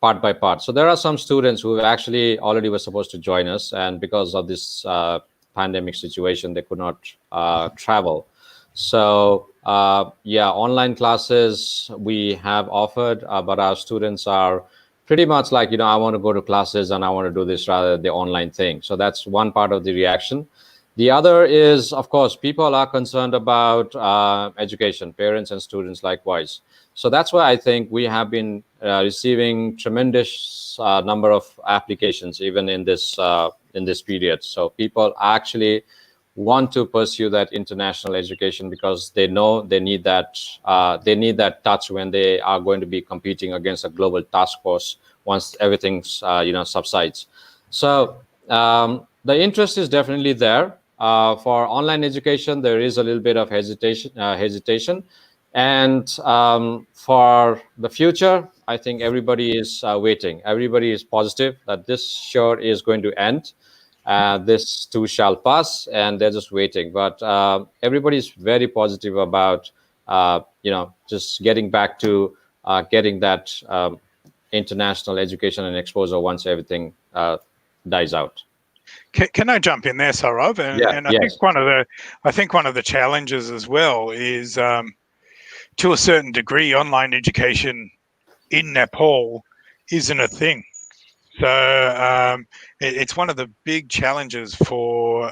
part by part. So there are some students who actually already were supposed to join us, and because of this pandemic situation, they could not travel. So online classes we have offered, but our students are pretty much like, I want to go to classes and I want to do this rather than the online thing. So that's one part of the reaction. The other is, of course, people are concerned about education, parents and students likewise. So that's why I think we have been receiving tremendous number of applications even in this period. So people actually want to pursue that international education because they know they need that touch when they are going to be competing against a global task force once everything subsides. So the interest is definitely there. For online education, there is a little bit of hesitation. And for the future, I think everybody is waiting. Everybody is positive that this sure is going to end. This too shall pass, and they're just waiting. But everybody is very positive about, just getting back to getting that international education and exposure once everything dies out. Can I jump in there, Saurav? And I Yes. think one of the challenges as well is, to a certain degree, online education in Nepal isn't a thing. So it's one of the big challenges for,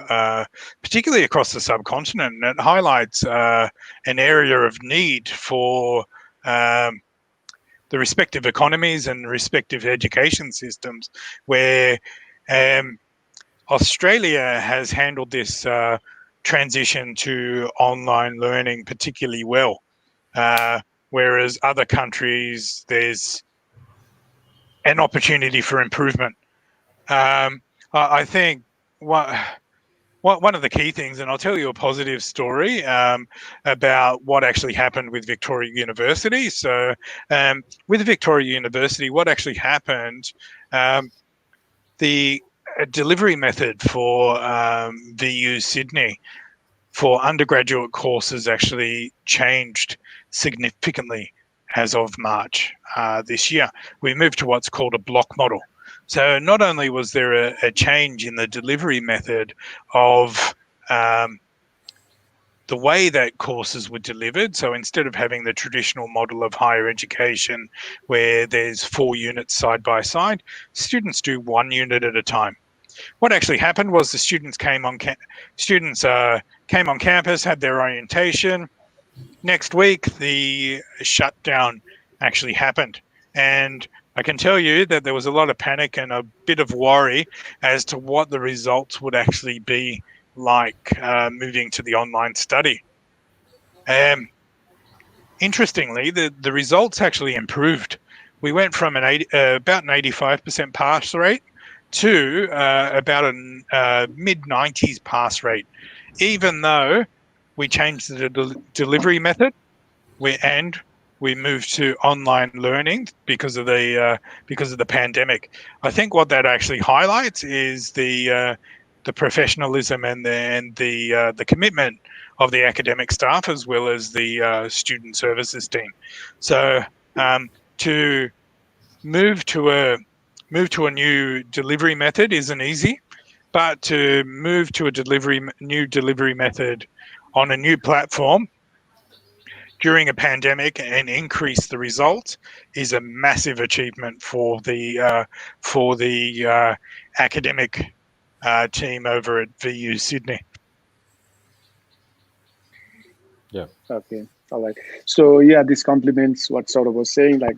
particularly across the subcontinent, and it highlights an area of need for the respective economies and respective education systems, where Australia has handled this transition to online learning particularly well, whereas other countries, there's an opportunity for improvement. I think one of the key things, and I'll tell you a positive story about what actually happened with Victoria University. So with Victoria University, what actually happened, the delivery method for VU Sydney for undergraduate courses actually changed significantly as of March this year. We moved to what's called a block model. So not only was there a change in the delivery method of the way that courses were delivered, so instead of having the traditional model of higher education where there's 4 units side by side, students do 1 unit at a time. What actually happened was the students came on campus, had their orientation. Next week, the shutdown actually happened. And I can tell you that there was a lot of panic and a bit of worry as to what the results would actually be like moving to the online study. Interestingly, the results actually improved. We went from about an 85% pass rate to about a mid-90s pass rate, even though we changed the delivery method we moved to online learning because of the pandemic. I think what that actually highlights is the professionalism and the commitment of the academic staff as well as the student services team. So to move to a new delivery method isn't easy, but to move to a new delivery method on a new platform during a pandemic and increase the results is a massive achievement for the academic team over at VU Sydney. Yeah. Okay. All right. So yeah, this complements what Saurav was saying. Like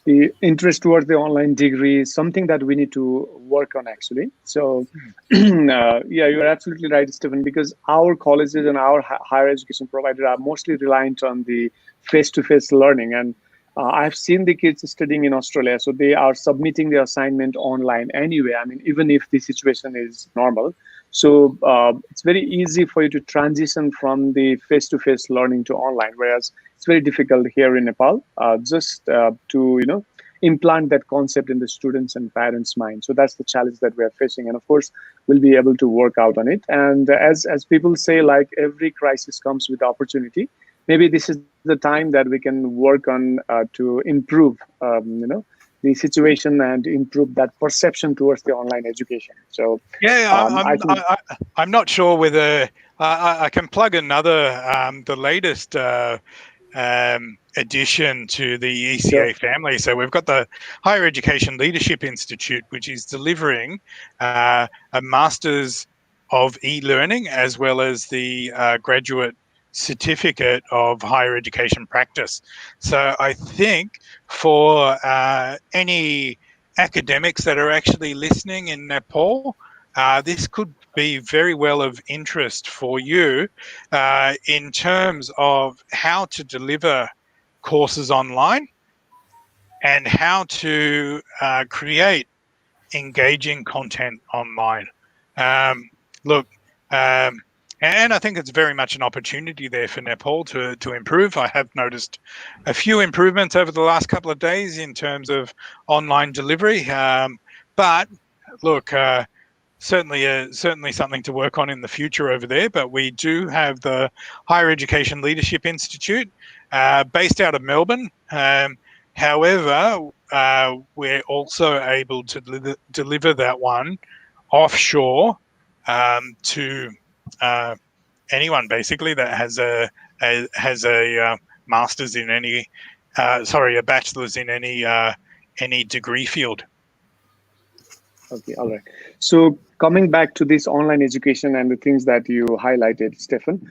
the interest towards the online degree is something that we need to work on actually. So yeah, you are absolutely right, Stephen, because our colleges and our higher education providers are mostly reliant on the face-to-face learning. And I've seen the kids studying in Australia, so they are submitting their assignment online anyway. I mean, even if the situation is normal. So it's very easy for you to transition from the face-to-face learning to online, whereas it's very difficult here in Nepal just to implant that concept in the students and parents' mind. So that's the challenge that we are facing, and of course, we'll be able to work out on it. And as people say, like every crisis comes with opportunity. Maybe this is the time that we can work on to improve, the situation and improve that perception towards the online education. So yeah, I think I'm not sure whether I can plug another the latest addition to the ECA sure. family. So we've got the Higher Education Leadership Institute, which is delivering a Masters of E-Learning as well as the graduate certificate of higher education practice. So I think for any academics that are actually listening in Nepal, this could be very well of interest for you in terms of how to deliver courses online and how to create engaging content online. Look, And I think it's very much an opportunity there for Nepal to improve. I have noticed a few improvements over the last couple of days in terms of online delivery. But look, certainly something to work on in the future over there. But we do have the Higher Education Leadership Institute based out of Melbourne. However, we're also able to deliver that one offshore to anyone basically that has a master's in any a bachelor's in any degree field. Okay, all right. So coming back to this online education and the things that you highlighted, Stefan,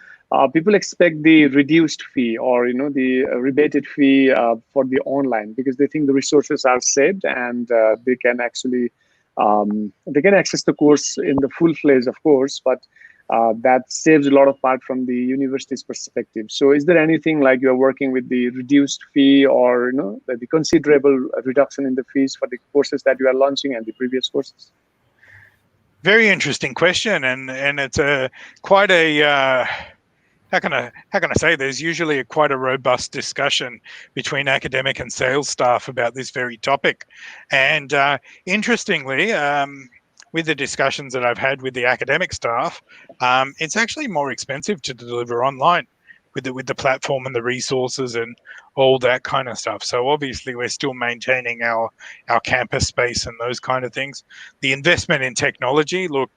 people expect the reduced fee or the rebated fee for the online because they think the resources are saved and they can actually they can access the course in the full fledged, of course, but that saves a lot of part from the university's perspective. So is there anything like you're working with the reduced fee or the considerable reduction in the fees for the courses that you are launching and the previous courses? Very interesting question, and it's quite a how can I say? There's usually quite a robust discussion between academic and sales staff about this very topic, and interestingly, with the discussions that I've had with the academic staff, it's actually more expensive to deliver online with the platform and the resources and all that kind of stuff. So obviously we're still maintaining our campus space and those kind of things. The investment in technology, look,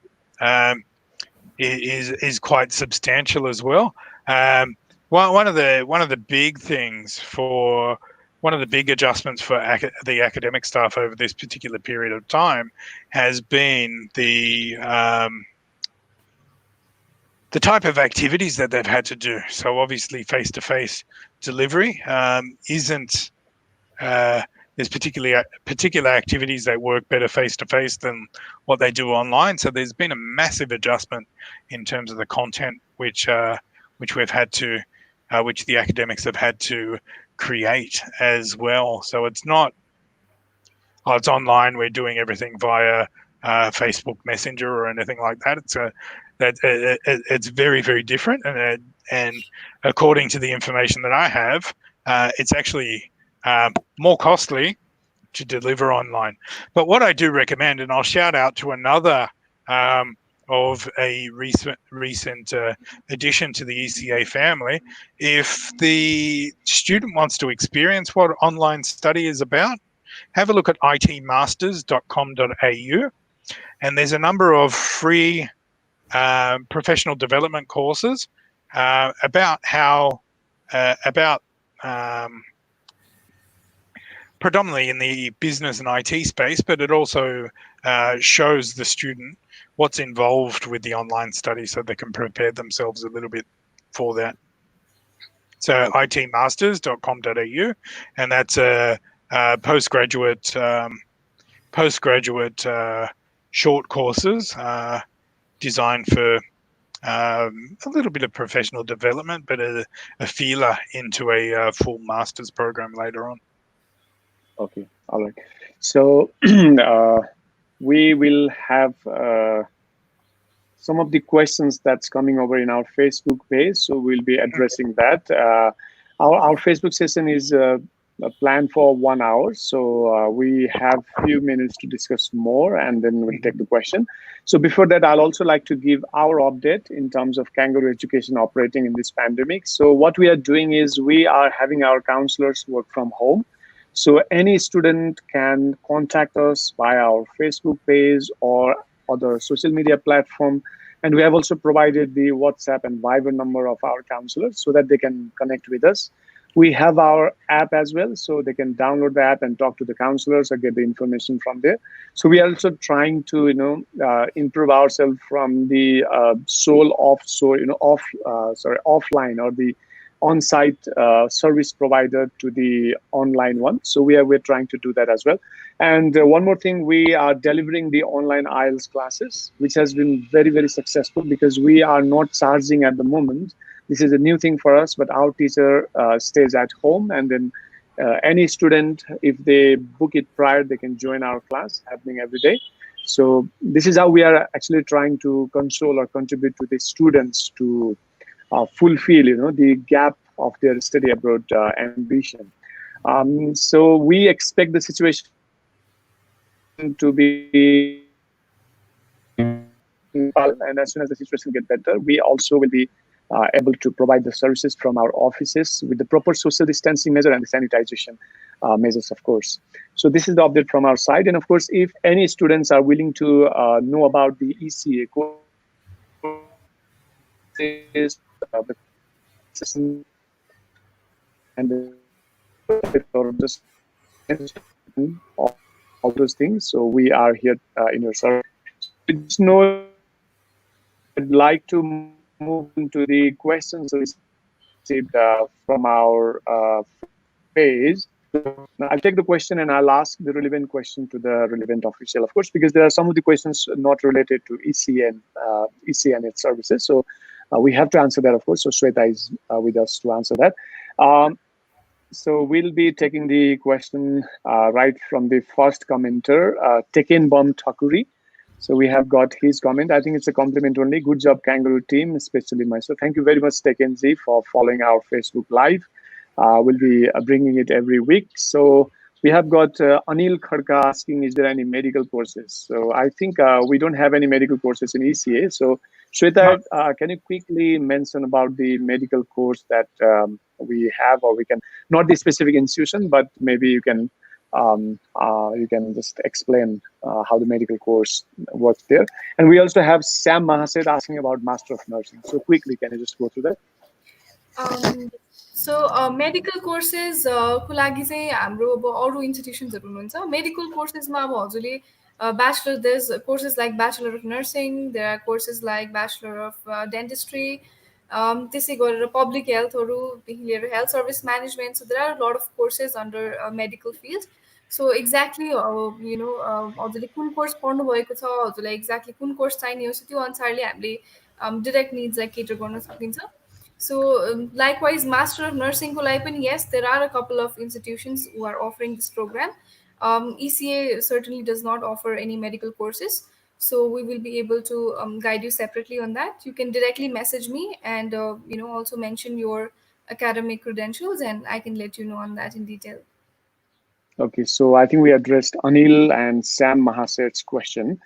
is quite substantial as well. One of the big things for one of the big adjustments for the academic staff over this particular period of time has been the type of activities that they've had to do. So obviously face-to-face delivery isn't there's particular activities that work better face-to-face than what they do online. So there's been a massive adjustment in terms of the content which we've had to which the academics have had to create as well. So it's not it's online, we're doing everything via Facebook Messenger or anything like that. It's very, very different, and according to the information that I have, it's actually more costly to deliver online. But what I do recommend, and I'll shout out to another of a recent addition to the ECA family, if the student wants to experience what online study is about, have a look at itmasters.com.au, and there's a number of free professional development courses about how predominantly in the business and IT space, but it also shows the student what's involved with the online study so they can prepare themselves a little bit for that. So itmasters.com.au, and that's a postgraduate short courses designed for a little bit of professional development, but a feeler into a full master's program later on. Okay, all right. So we will have some of the questions that's coming over in our Facebook page, so we'll be addressing that. Our Facebook session is planned for 1 hour, so we have a few minutes to discuss more, and then we'll take the question. So before that, I'll also like to give our update in terms of Kangaroo education operating in this pandemic. So what we are doing is we are having our counselors work from home. So any student can contact us via our Facebook page or other social media platform. And we have also provided the WhatsApp and Viber number of our counselors so that they can connect with us. We have our app as well, so they can download the app and talk to the counselors or get the information from there. So we are also trying to, improve ourselves from the offline or the on-site service provider to the online one. So we're trying to do that as well. And one more thing, we are delivering the online IELTS classes, which has been very, very successful because we are not charging at the moment. This is a new thing for us, but our teacher stays at home, and then any student, if they book it prior, they can join our class happening every day. So this is how we are actually trying to console or contribute to the students to fulfill, the gap of their study abroad ambition. So we expect the situation to be Nepal, and as soon as the situation gets better, we also will be able to provide the services from our offices with the proper social distancing measure and the sanitization measures, of course. So this is the update from our side. And of course, if any students are willing to know about the ECA courses, the and or just all those things, so we are here in your service. Just know, I'd like to move into the questions received from our page. So I'll take the question and I'll ask the relevant question to the relevant official, of course, because there are some of the questions not related to ECA and its services. So we have to answer that, of course. So Sweta is with us to answer that. So we'll be taking the question right from the first commenter, Teken Bom Thakuri. So we have got his comment. I think it's a compliment only. Good job, Kangaroo team, especially myself. Thank you very much, Tekenji, for following our Facebook Live. We'll be bringing it every week. So we have got Anil Khadka asking, is there any medical courses? So I think we don't have any medical courses in ECA. So Sweta, can you quickly mention about the medical course that we have, or we can, not the specific institution, but maybe you can just explain how the medical course works there. And we also have Sam Mahesh asking about Master of Nursing. So quickly, can you just go through that? Medical कोर्सेसको लागि चाहिँ हाम्रो अब अरू इन्स्टिट्युसन्सहरू हुनुहुन्छ medical कोर्सेसमा अब हजुरले bachelor there courses like bachelor of nursing there are courses like bachelor of dentistry त्यसै गरेर पब्लिक हेल्थहरूदेखि लिएर health service management so there are lot of courses under medical field so exactly हजुरले कुन कोर्स पढ्नुभएको छ हजुरलाई एक्ज्याक्टली कुन course चाहिने हो त्यो अनुसारले हामीले डिरेक्ट निड्सलाई केटर गर्न सकिन्छ. So likewise, Master of Nursing ko lai pani, yes, there are a couple of institutions who are offering this program. ECA certainly does not offer any medical courses, so we will be able to guide you separately on that. You can directly message me and also mention your academic credentials, and I can let you know on that in detail. Okay, so I think we addressed Anil and Sam Mahaseth's question.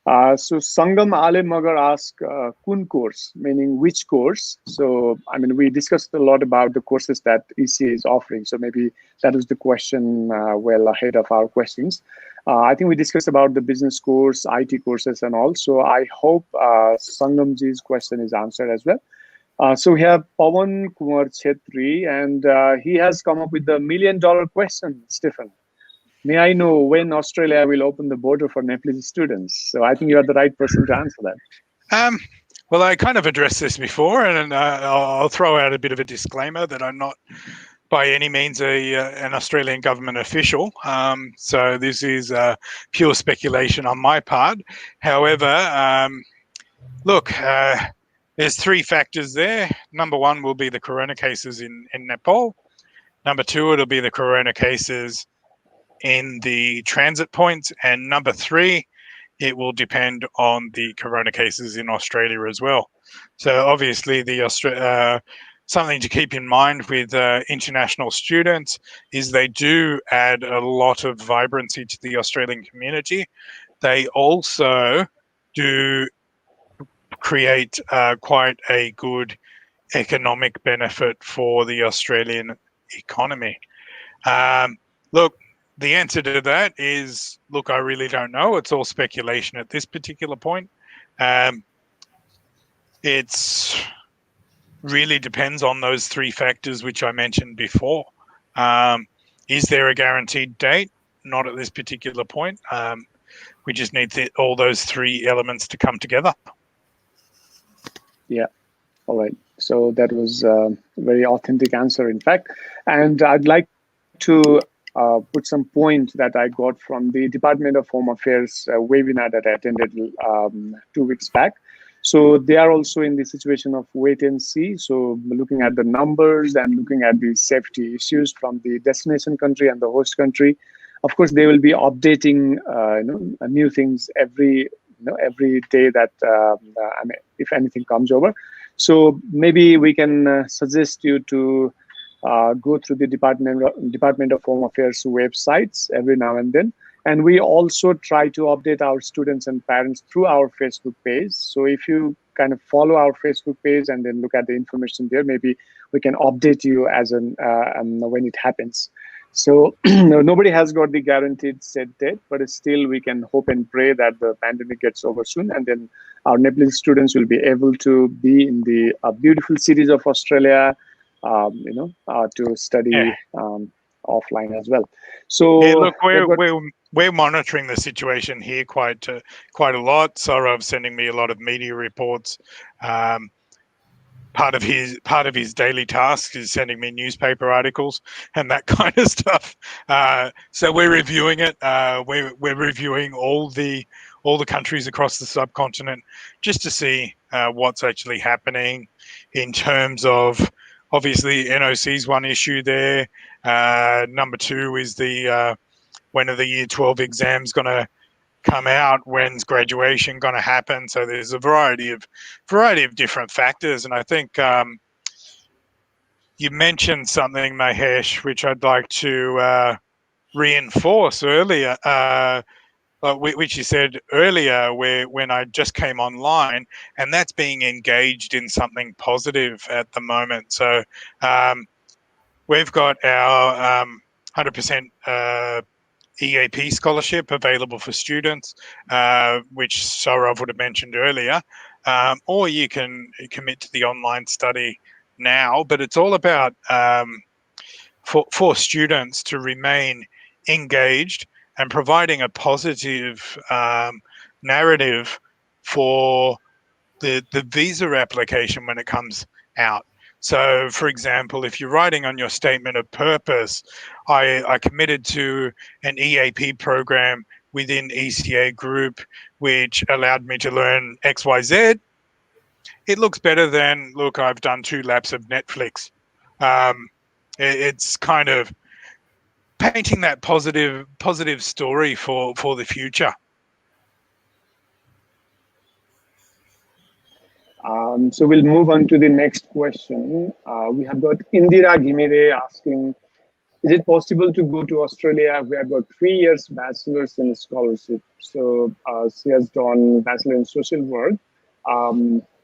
So Sangam Ale Magar asked, kun course, meaning which course? So, I mean, we discussed a lot about the courses that ECA is offering. So maybe that was the question well ahead of our questions. I think we discussed about the business course, IT courses and all. So I hope Sangamji's question is answered as well. So we have Pawan Kumar Chetri, and he has come up with the $1 million question, Stefan. May I know when Australia will open the border for Nepalese students? So I think you are the right person to answer that. Well, I kind of addressed this before, and I'll throw out a bit of a disclaimer that I'm not by any means an Australian government official. So this is pure speculation on my part. However, look, there's three factors there. Number one will be the corona cases in Nepal. Number two, it'll be the corona cases in the transit points, and number three, it will depend on the corona cases in Australia as well. So obviously, something to keep in mind with international students is they do add a lot of vibrancy to the Australian community. They also do create quite a good economic benefit for the Australian economy. Look, the answer to that is, look, I really don't know. It's all speculation at this particular point. It's really depends on those three factors which I mentioned before. Is there a guaranteed date? Not at this particular point. We just need all those three elements to come together. Yeah. All right. So that was a very authentic answer, in fact. And I'd like to put some point that I got from the Department of Home Affairs webinar that I attended 2 weeks back. So they are also in the situation of wait and see. So looking at the numbers and looking at the safety issues from the destination country and the host country. of course, they will be updating new things every day that if anything comes over. So maybe we can suggest you to go through the Department of Home Affairs websites every now and then. And we also try to update our students and parents through our Facebook page. So if you kind of follow our Facebook page and then look at the information there, maybe we can update you as when it happens. So nobody has got the guaranteed set date, but still we can hope and pray that the pandemic gets over soon, and then our Nepalese students will be able to be in the beautiful cities of Australia, to study offline as well. So yeah, look, we're monitoring the situation here quite a lot. Saurav sending me a lot of media reports. Part of his daily task is sending me newspaper articles and that kind of stuff. So we're reviewing it. We're reviewing all the countries across the subcontinent just to see what's actually happening in terms of, obviously, NOC is one issue there. Number two is when are the Year 12 exams going to come out? When's graduation going to happen? So there's a variety of different factors, and I think you mentioned something, Mahesh, which I'd like to reinforce earlier. Which you said earlier, when I just came online, and that's being engaged in something positive at the moment. So we've got our 100% EAP scholarship available for students, which Saurav would have mentioned earlier, or you can commit to the online study now. But it's all about for students to remain engaged and providing a positive narrative for the visa application when it comes out. So, for example, if you're writing on your statement of purpose, I committed to an EAP program within ECA group, which allowed me to learn XYZ. It looks better than, look, I've done 2 laps of Netflix. It's kind of painting that positive story for the future. So we'll move on to the next question. We have got Indira Ghimire asking, is it possible to go to Australia? We have got 3 years bachelor's in scholarship. So she has done bachelor in social work.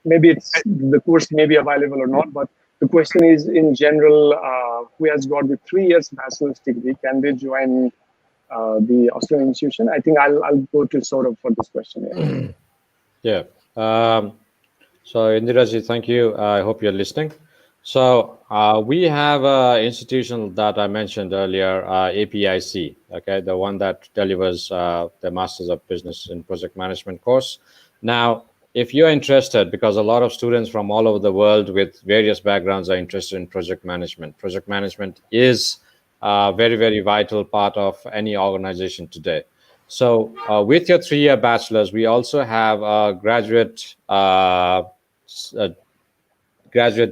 Maybe the course may be available or not, but the question is, in general, who has got the 3 years bachelor's degree, can they join the Australian institution? I think I'll go to Saurav for this question. Yeah. So Indiraji, thank you. I hope you're listening. So we have an institution that I mentioned earlier, APIC, okay, the one that delivers the Masters of Business in Project Management course. Now, if you're interested, because a lot of students from all over the world with various backgrounds are interested in project management. Project management is a very, very vital part of any organization today. So with your 3-year bachelor's, we also have a graduate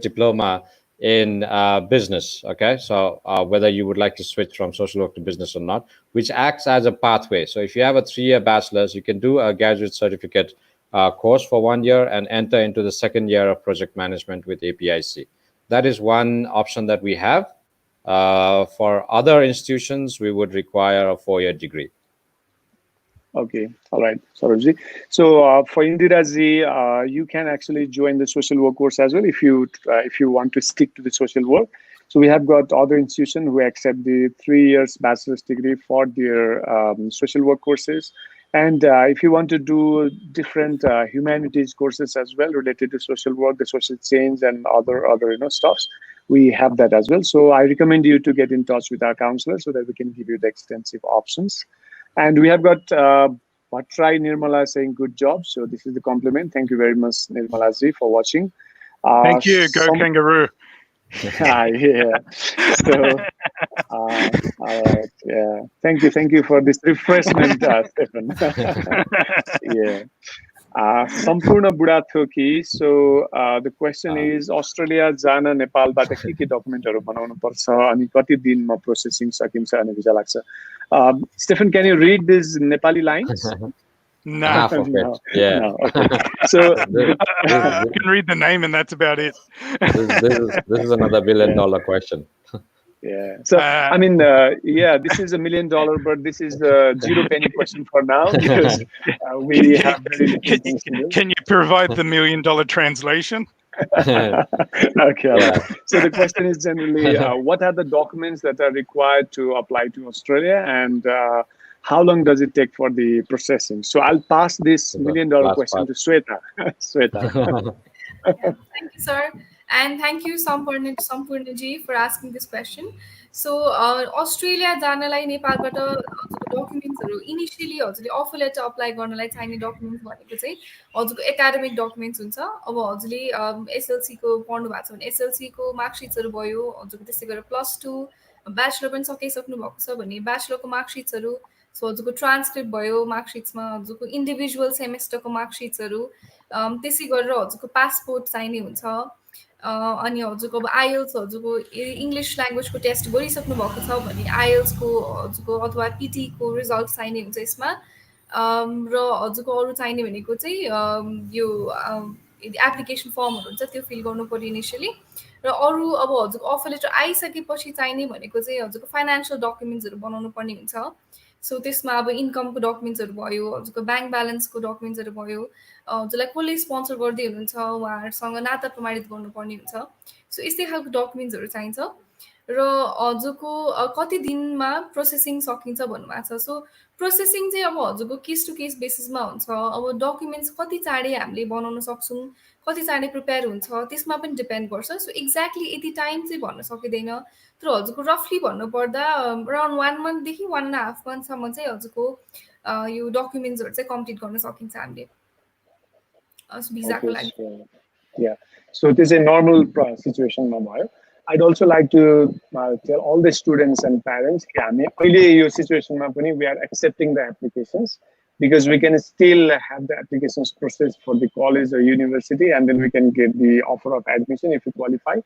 diploma in business, okay? So whether you would like to switch from social work to business or not, which acts as a pathway. So if you have a 3-year bachelor's, you can do a graduate certificate course for 1 year and enter into the 2nd year of project management with APIC. That is one option that we have. For other institutions, we would require a 4-year degree. Okay, all right, Sauravji. So for Indiraji, you can actually join the social work course as well if you want to stick to the social work. So we have got other institutions who accept the 3 years bachelor's degree for their social work courses. And if you want to do different humanities courses as well related to social work, the social change, and other stuffs, we have that as well. So I recommend you to get in touch with our counselor so that we can give you the extensive options. And we have got Patrai Nirmala saying good job. So this is the compliment. Thank you very much, Nirmalaji, for watching. Thank you. Go Kangaroo. Yeah. So, all right. Yeah. Thank you for this refreshment, Stefan. Yeah. Sampurna Budathoki. So the question is, Australia jana Nepalबाट के डकुमेन्टहरु बनाउनु पर्छ अनि कति दिनमा processing सकिन्छ अनि भिजा लाग्छ. Stefan, can you read these Nepali lines? No, Half of No, it. Yeah. no. Okay. So I can read the name, and that's about it. This is another $1 billion question. yeah. So I mean, yeah, this is $1 million, but this is the 0 penny question for now because we have very different things to do. Can you provide the $1 million translation? Okay. All Yeah. right. So the question is generally, what are the documents that are required to apply to Australia, and how long does it take for the processing? So I'll pass this $1 million Last question part. to Sweta. Sweta. Yeah, thank you, sir. And thank you, Sampurnaji, for asking this question. So, Australia जानलाई नेपालबाट हजुरको डकुमेन्ट्सहरू initially हजुरले offer letter apply गर्नलाई चाहिने documents भनेको चाहिँ हजुरको एकाडेमिक डकुमेन्ट्स हुन्छ। अब हजुरले एसएलसीको पढ्नु भएको छ भने एसएलसीको मार्कसिट्सहरू भयो, हजुरको त्यस्तै गरेर +2 ब्याचलर पनि सकिसक्नु भएको छ भने ब्याचलरको मार्कसिट्सहरू, सो हजुरको ट्रान्सक्रिप्ट भयो मार्कसिट्समा, हजुरको इन्डिभिजुअल सेमेस्टरको मार्कसिट्सहरू, त्यसै गरेर हजुरको पासपोर्ट चाहिने हुन्छ। अनि हजुरको अब आइएल्स हजुरको इङ्ग्लिस ल्याङ्ग्वेजको टेस्ट गरिसक्नु भएको छ भने आइएल्सको हजुरको अथवा पिटीको रिजल्ट चाहिने हुन्छ यसमा। र हजुरको अरू चाहिने भनेको चाहिँ यो एप्लिकेसन फर्महरू हुन्छ त्यो फिल गर्नु पर्यो इनिसियली। र अरू अब हजुरको अफर लेटर आइसकेपछि चाहिने भनेको चाहिँ हजुरको फाइनेन्सियल डकुमेन्ट्सहरू बनाउनु पर्ने हुन्छ। सो त्यसमा अब इन्कमको डकुमेन्ट्सहरू भयो, हजुरको ब्याङ्क ब्यालेन्सको डकुमेन्ट्सहरू भयो, हजुरलाई कसले स्पोन्सर गर्दै हुनुहुन्छ उहाँहरूसँग नाता प्रमाणित गर्नुपर्ने हुन्छ। सो यस्तै खालको डकुमेन्ट्सहरू चाहिन्छ। र हजुरको कति दिनमा प्रोसेसिङ सकिन्छ भन्नुभएको छ। सो प्रोसेसिङ चाहिँ अब हजुरको केस टु केस बेसिसमा हुन्छ। अब डकुमेन्ट्स कति चाँडै हामीले बनाउन सक्छौँ, कति चाँडै प्रिपेयर हुन्छ त्यसमा पनि डिपेन्ड गर्छ। सो एक्ज्याक्टली यति टाइम चाहिँ भन्न सकिँदैन, तर हजुरको रफली भन्नुपर्दा अराउन्ड 1 मन्थदेखि 1.5 मन्थसम्म चाहिँ हजुरको यो डकुमेन्ट्सहरू चाहिँ कम्प्लिट गर्न सकिन्छ हामीले भिजाको लागि। Yeah. So it is a normal situation, Mamayo. I'd also like to tell all the students and parents, your situation, we are accepting the applications because we can still have the applications processed for the college or university, and then we can get the offer of admission if you qualify.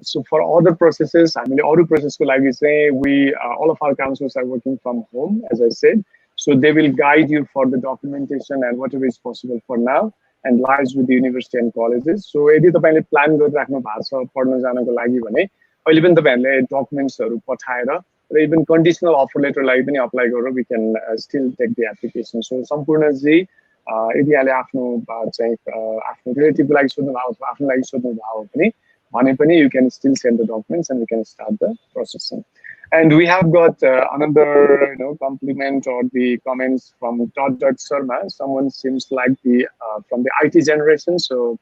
So for other processes, all process we all of our counselors are working from home, as I said. So they will guide you for the documentation and whatever is possible for now, and lies with the university and colleges. So यदि तपाईले plan गरिराख्नु भएको छ पढ्न जानको लागि भने अहिले पनि तपाईहरुले डकुमेन्ट्सहरु पठाएर र इभन कन्डिसनल अफर लेटर लागि पनि अप्लाई गरेर we can still take the application. So सम्पूर्ण जी यदि यहाँले आफ्नो चाहिँ आफ्नो रिलेटिभको लागि सोध्नु भएको अथवा आफ्नो लागि सोध्नु भएको भने पनि you can still send the documents and we can start the processing. And we have got another, compliment or the comments from Sharma. Someone seems like the from the IT generation, so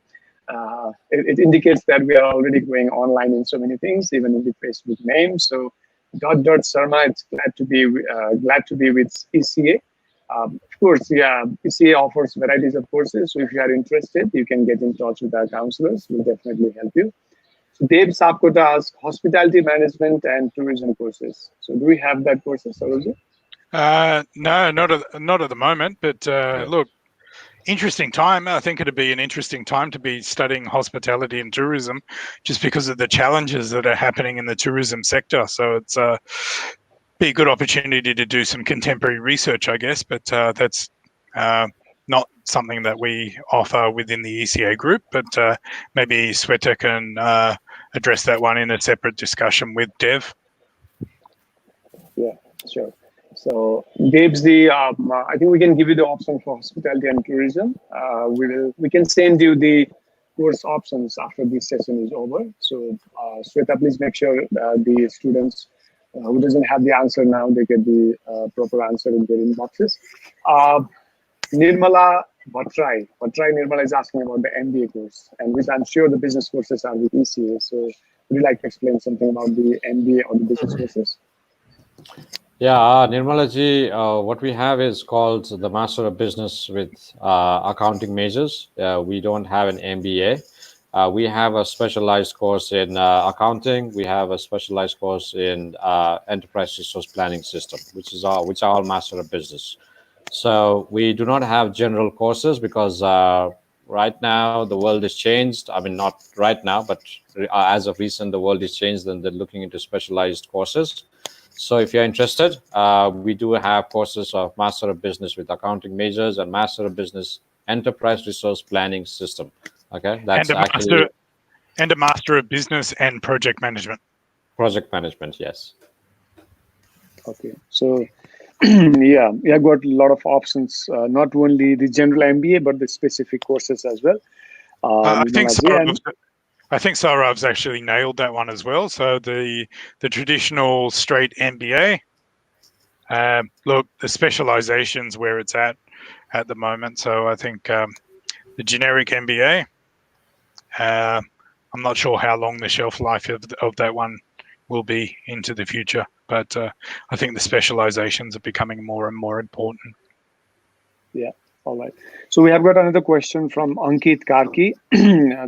it indicates that we are already going online in so many things, even in the Facebook name. So Sharma, it's glad to be with ECA. Of course, yeah, ECA offers varieties of courses. So if you are interested, you can get in touch with our counselors. We'll definitely help you. So Dave Sapkota asked hospitality management and tourism courses. So do we have that courses, Saurav? No, not at the moment. But look, interesting time. I think it'd be an interesting time to be studying hospitality and tourism, just because of the challenges that are happening in the tourism sector. So it's be a good opportunity to do some contemporary research, I guess. But that's not something that we offer within the ECA group, but maybe Sweta can address that one in a separate discussion with Dev. Yeah, sure. So Dave's I think we can give you the option for hospitality and tourism. We can send you the course options after this session is over. So Sweta, please make sure the students who doesn't have the answer now, they get the proper answer in their inboxes. Nirmala Bhattrai Nirmala is asking about the MBA course, and which I'm sure the business courses are with ECA. So would you like to explain something about the MBA or the business courses? Yeah, Nirmala ji, what we have is called the Master of Business with accounting majors. We don't have an MBA. We have a specialized course in accounting. We have a specialized course in enterprise resource planning system, which are all Master of Business. So we do not have general courses because right now the world has changed. I mean, not right now, but as of recent, the world has changed and they're looking into specialized courses. So if you're interested, we do have courses of Master of Business with Accounting Majors and Master of Business Enterprise Resource Planning System. Okay, that's actually a Master of Business and Project Management. Project Management, yes. Okay, so yeah, I've got a lot of options, not only the general MBA, but the specific courses as well. I think Saurav's actually nailed that one as well. So the traditional straight MBA, look, the specializations where it's at the moment. So I think the generic MBA, I'm not sure how long the shelf life of that one will be into the future, but I think the specializations are becoming more and more important. Yeah, all right. So we have got another question from Ankit Karki.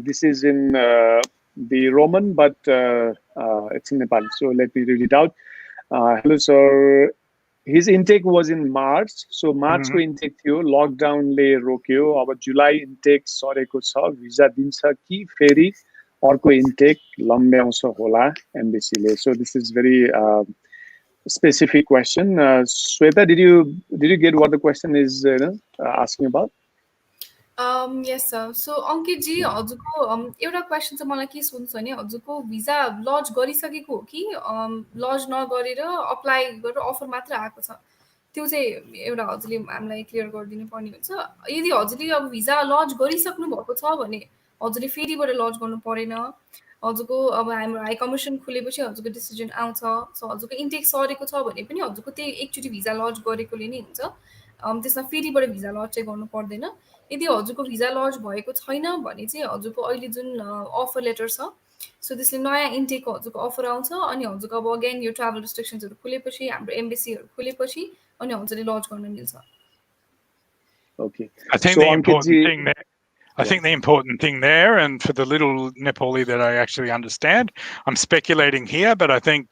This is in the Roman, but it's in Nepal. So let me read it out. Hello, sir. His intake was in March. So March को intake थियो, lockdown ले रोक्यो. अब जुलाई intake सरेको छ, visa दिन्छ कि फेरि अर्को intake लम्ब्याउँछ होला embassy ले. So this is very specific question. Sweta, did you get what the question is asking about? Yes, sir. So Ankit ji, हजुरको एउटा क्वेसन चाहिँ मलाई के सोध्नु छ भने हजुरको भिजा लज गरिसकेको हो कि लज नगरेर अप्लाई गरेर अफर मात्र आएको छ, त्यो चाहिँ एउटा हजुरले हामीलाई क्लियर गरिदिनु पर्ने हुन्छ। यदि हजुरले अब भिजा लज गरिसक्नु भएको छ भने हजुरले फेरिबाट लज गर्नु परेन। हजुरको अब हाम्रो हाई कमिसन खुलेपछि हजुरको डिसिजन आउँछ। सो हजुरको इन्टेक सरेको छ भने पनि हजुरको त्यही एकचोटि भिजा लज गरेकोले नै हुन्छ, त्यसमा फेरिबाट भिजा लज चाहिँ गर्नु पर्दैन। यदि हजुरको भिजा लज भएको छैन भने चाहिँ हजुरको अहिले जुन अफर लेटर छ, सो त्यसले नयाँ इन्टेकको हजुरको अफर आउँछ अनि हजुरको अब अगेन यो ट्राभल रिस्ट्रिक्सन्सहरू खुलेपछि, हाम्रो एम्बेसीहरू खुलेपछि अनि हजुरले लज गर्न मिल्छ। Okay. I think the important thing there, and for the little Nepali that I actually understand, I'm speculating here, but I think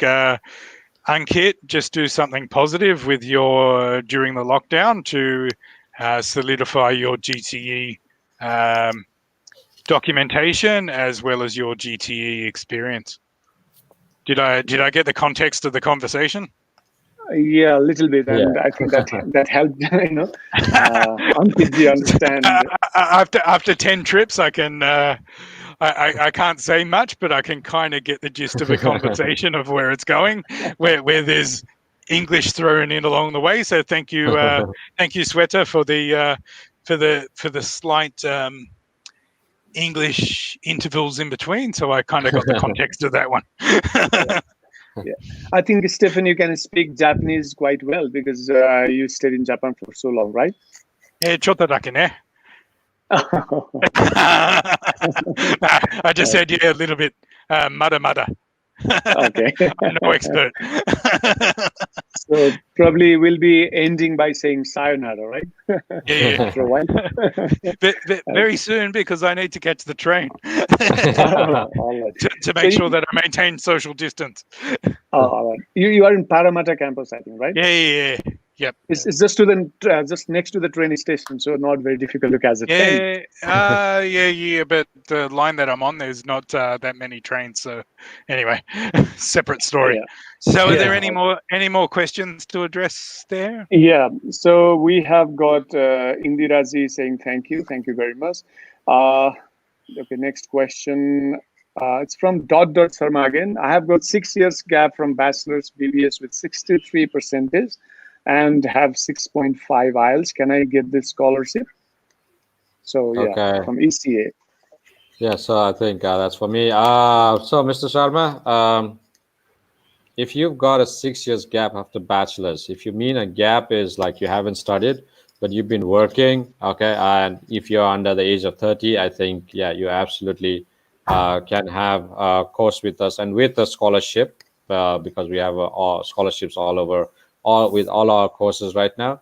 Ankit, just do something positive with your during the lockdown to solidify your GTE documentation as well as your GTE experience. Did I get the context of the conversation? Yeah, a little bit, and I think that helped. Ankit, understand. After 10 trips, I can. I can't say much, but I can kind of get the gist of a conversation of where it's going, where there's English thrown in along the way. So thank you, Sweta, for the slight English intervals in between. So I kind of got the context of that one. Yeah, I think Stefan, you can speak Japanese quite well because you stayed in Japan for so long, right? Yeah, chota dake ne. I just said a little bit. Mada. Okay. I'm no expert. So probably we'll be ending by saying sayonara, right? Yeah. For a while. Very soon, because I need to catch the train All right. to make sure that I maintain social distance. All right. You are in Parramatta campus, I think, right? Yeah. Yep. It's just just next to the train station, so not very difficult to catch a train. Yeah. But the line that I'm on, there's not that many trains. So anyway, separate story. Yeah. So are there any more questions to address there? Yeah. So we have got Indiraji saying thank you very much. Okay, next question. It's from Dot Sharma again. I have got 6 years gap from bachelor's BBS with 63% and have 6.5 IELTS. Can I get this scholarship? So from ECA. Yeah, so I think that's for me. So Mr. Sharma, if you've got a 6 years gap after bachelor's, if you mean a gap is like you haven't studied, but you've been working, okay, and if you're under the age of 30, I think, you absolutely can have a course with us and with a scholarship because we have scholarships all over, with all our courses right now.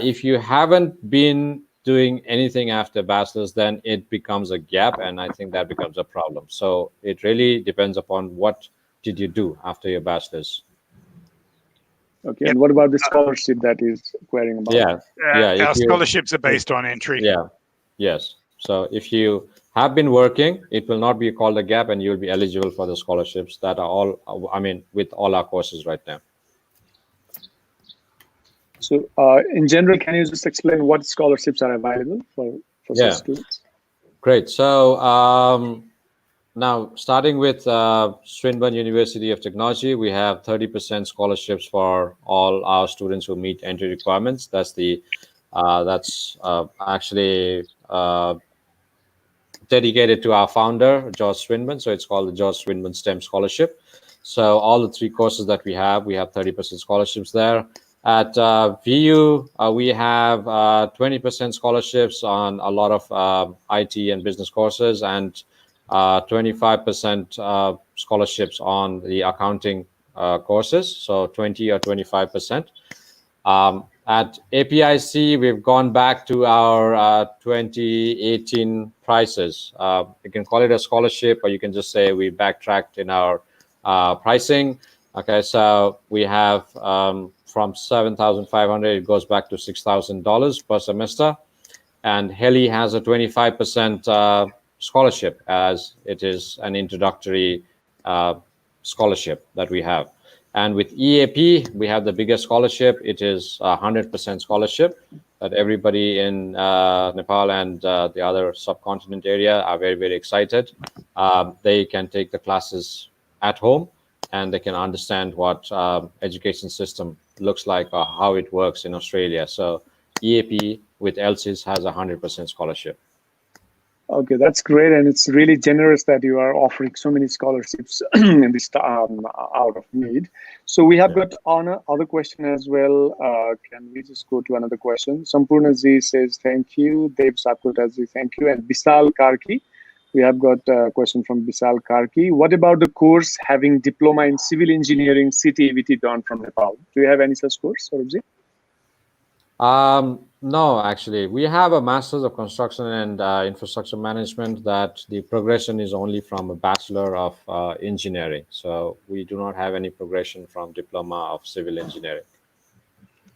If you haven't been doing anything after bachelor's, then it becomes a gap, and I think that becomes a problem. So it really depends upon what did you do after your bachelor's. Okay, and what about the scholarship that is querying about? Our scholarships are based on entry. Yes. So if you have been working, it will not be called a gap, and you'll be eligible for the scholarships that are all, with all our courses right now. So in general, can you just explain what scholarships are available for such students? Great. So now starting with Swinburne University of Technology, we have 30% scholarships for all our students who meet entry requirements. That's actually dedicated to our founder, George Swinburne. So it's called the George Swinburne STEM Scholarship. So all the 3 courses that we have 30% scholarships there. At VU, we have 20% scholarships on a lot of IT and business courses, and 25% scholarships on the accounting courses, so 20 or 25%. At APIC, we've gone back to our 2018 prices. You can call it a scholarship, or you can just say we backtracked in our pricing. Okay, so we have from $7,500, it goes back to $6,000 per semester. And Heli has a 25% scholarship, as it is an introductory scholarship that we have. And with EAP, we have the biggest scholarship. It is 100% scholarship that everybody in Nepal and the other subcontinent area are very, very excited. They can take the classes at home, and they can understand what education system looks like or how it works in Australia. So EAP with LSIS has 100% scholarship. Okay, that's great, and it's really generous that you are offering so many scholarships in this out of need. So we have got another question as well. Can we just go to another question? Sampurnaji says thank you. Dev Sakotaji, thank you, and Bisal Karki. We have got a question from Bisal Karki. What about the course having diploma in civil engineering CTEVT done from Nepal? Do you have any such course, Saurabhji? No, actually, we have a Master's of Construction and Infrastructure Management that the progression is only from a Bachelor of Engineering. So we do not have any progression from Diploma of Civil Engineering.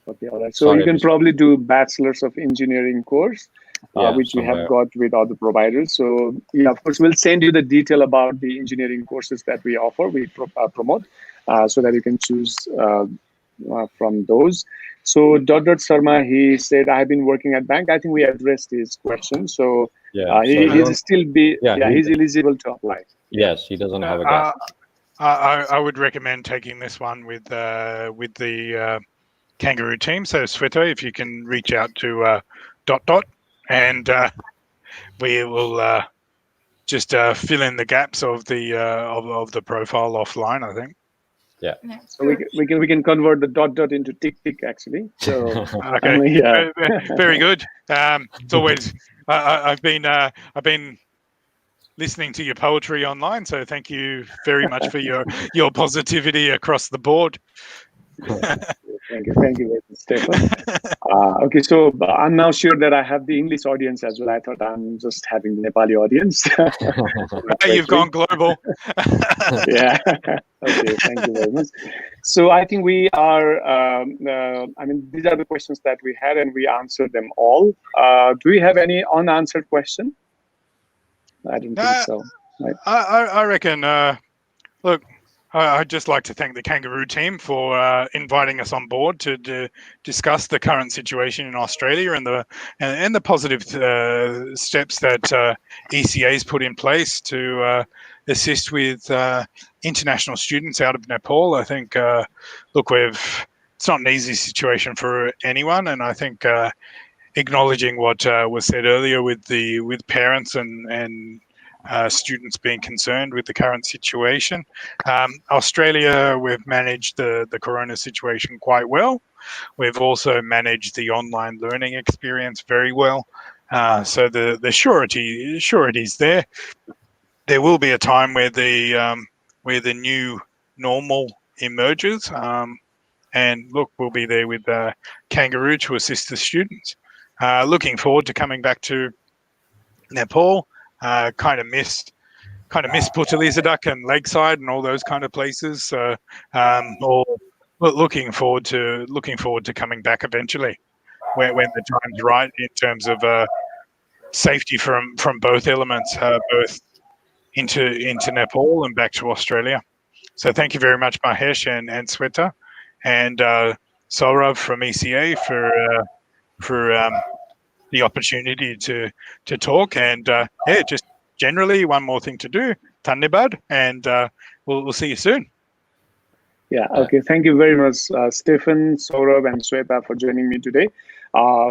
Okay, all right. So you can probably do Bachelor's of Engineering course, which we have got with other providers. So yeah, of course, we'll send you the detail about the engineering courses that we offer, we promote, so that you can choose from those. So Sharma, he said, I've been working at bank. I think we addressed his question. So he's eligible to apply. Yes, he doesn't have a gap. I would recommend taking this one with the Kangaroo team. So Sweta, if you can reach out to ... and we will just fill in the gaps of the profile offline, I think. Yeah. So we can convert the ... into tick actually. So okay. Very good. It's always I've been listening to your poetry online, so thank you very much for your positivity across the board. Thank you very much, Stefan. Okay, so I'm now sure that I have the English audience as well. I thought I'm just having the Nepali audience. You've gone global. Yeah. Okay, thank you very much. So I think we are, I mean, these are the questions that we had and we answered them all. Do we have any unanswered question? I don't think so. Right. I reckon, look, I'd just like to thank the Kangaroo team for inviting us on board to discuss the current situation in Australia and the positive steps that ECA has put in place to assist with international students out of Nepal. I think, look, it's not an easy situation for anyone, and I think acknowledging what was said earlier with parents and students being concerned with the current situation. Australia, we've managed the corona situation quite well. We've also managed the online learning experience very well. So the surety is there. There will be a time where the new normal emerges. And look, we'll be there with Kangaroo to assist the students. Looking forward to coming back to Nepal. Kind of missed Putalizadak and Lakeside and all those kind of places. So, looking forward to coming back eventually, when the time's right in terms of safety from both elements, both into Nepal and back to Australia. So, thank you very much, Mahesh and Sweta, and Saurav from ECA for the opportunity to talk, and yeah, just generally one more thing to do. Thannibad, and we'll see you soon. Yeah, okay. Thank you very much, Stefan, Saurav, and Sweta for joining me today.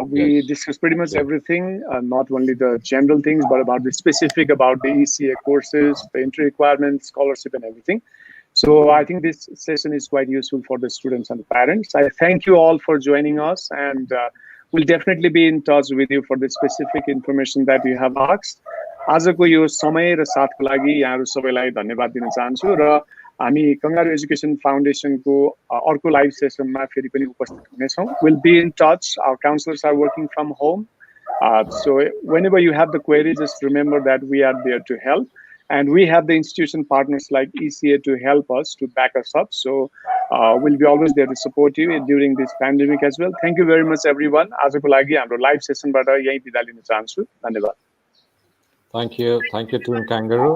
We discussed pretty much everything, not only the general things, but about the specific about the ECA courses, the entry requirements, scholarship, and everything. So I think this session is quite useful for the students and the parents. I thank you all for joining us, and we'll definitely be in touch with you for the specific information that you have asked. आजको यो समय र साथको लागि यहाँहरु सबैलाई धन्यवाद दिन चाहन्छु र हामी kangaroo education फाउन्डेसनको अर्को live सेसनमा फेरि पनि उपस्थित हुनेछौं. We'll be in touch. Our counselors are working from home. So whenever you have the query, just remember that we are there to help. And we have the institution partners like ECA to help us, to back us up. So we'll be always there to support you during this pandemic as well. Thank you very much, everyone. आजको लागि हाम्रो live सेसनबाट यही बिदा लिन चाहन्छु. धन्यवाद. Thank you, Team Kangaroo.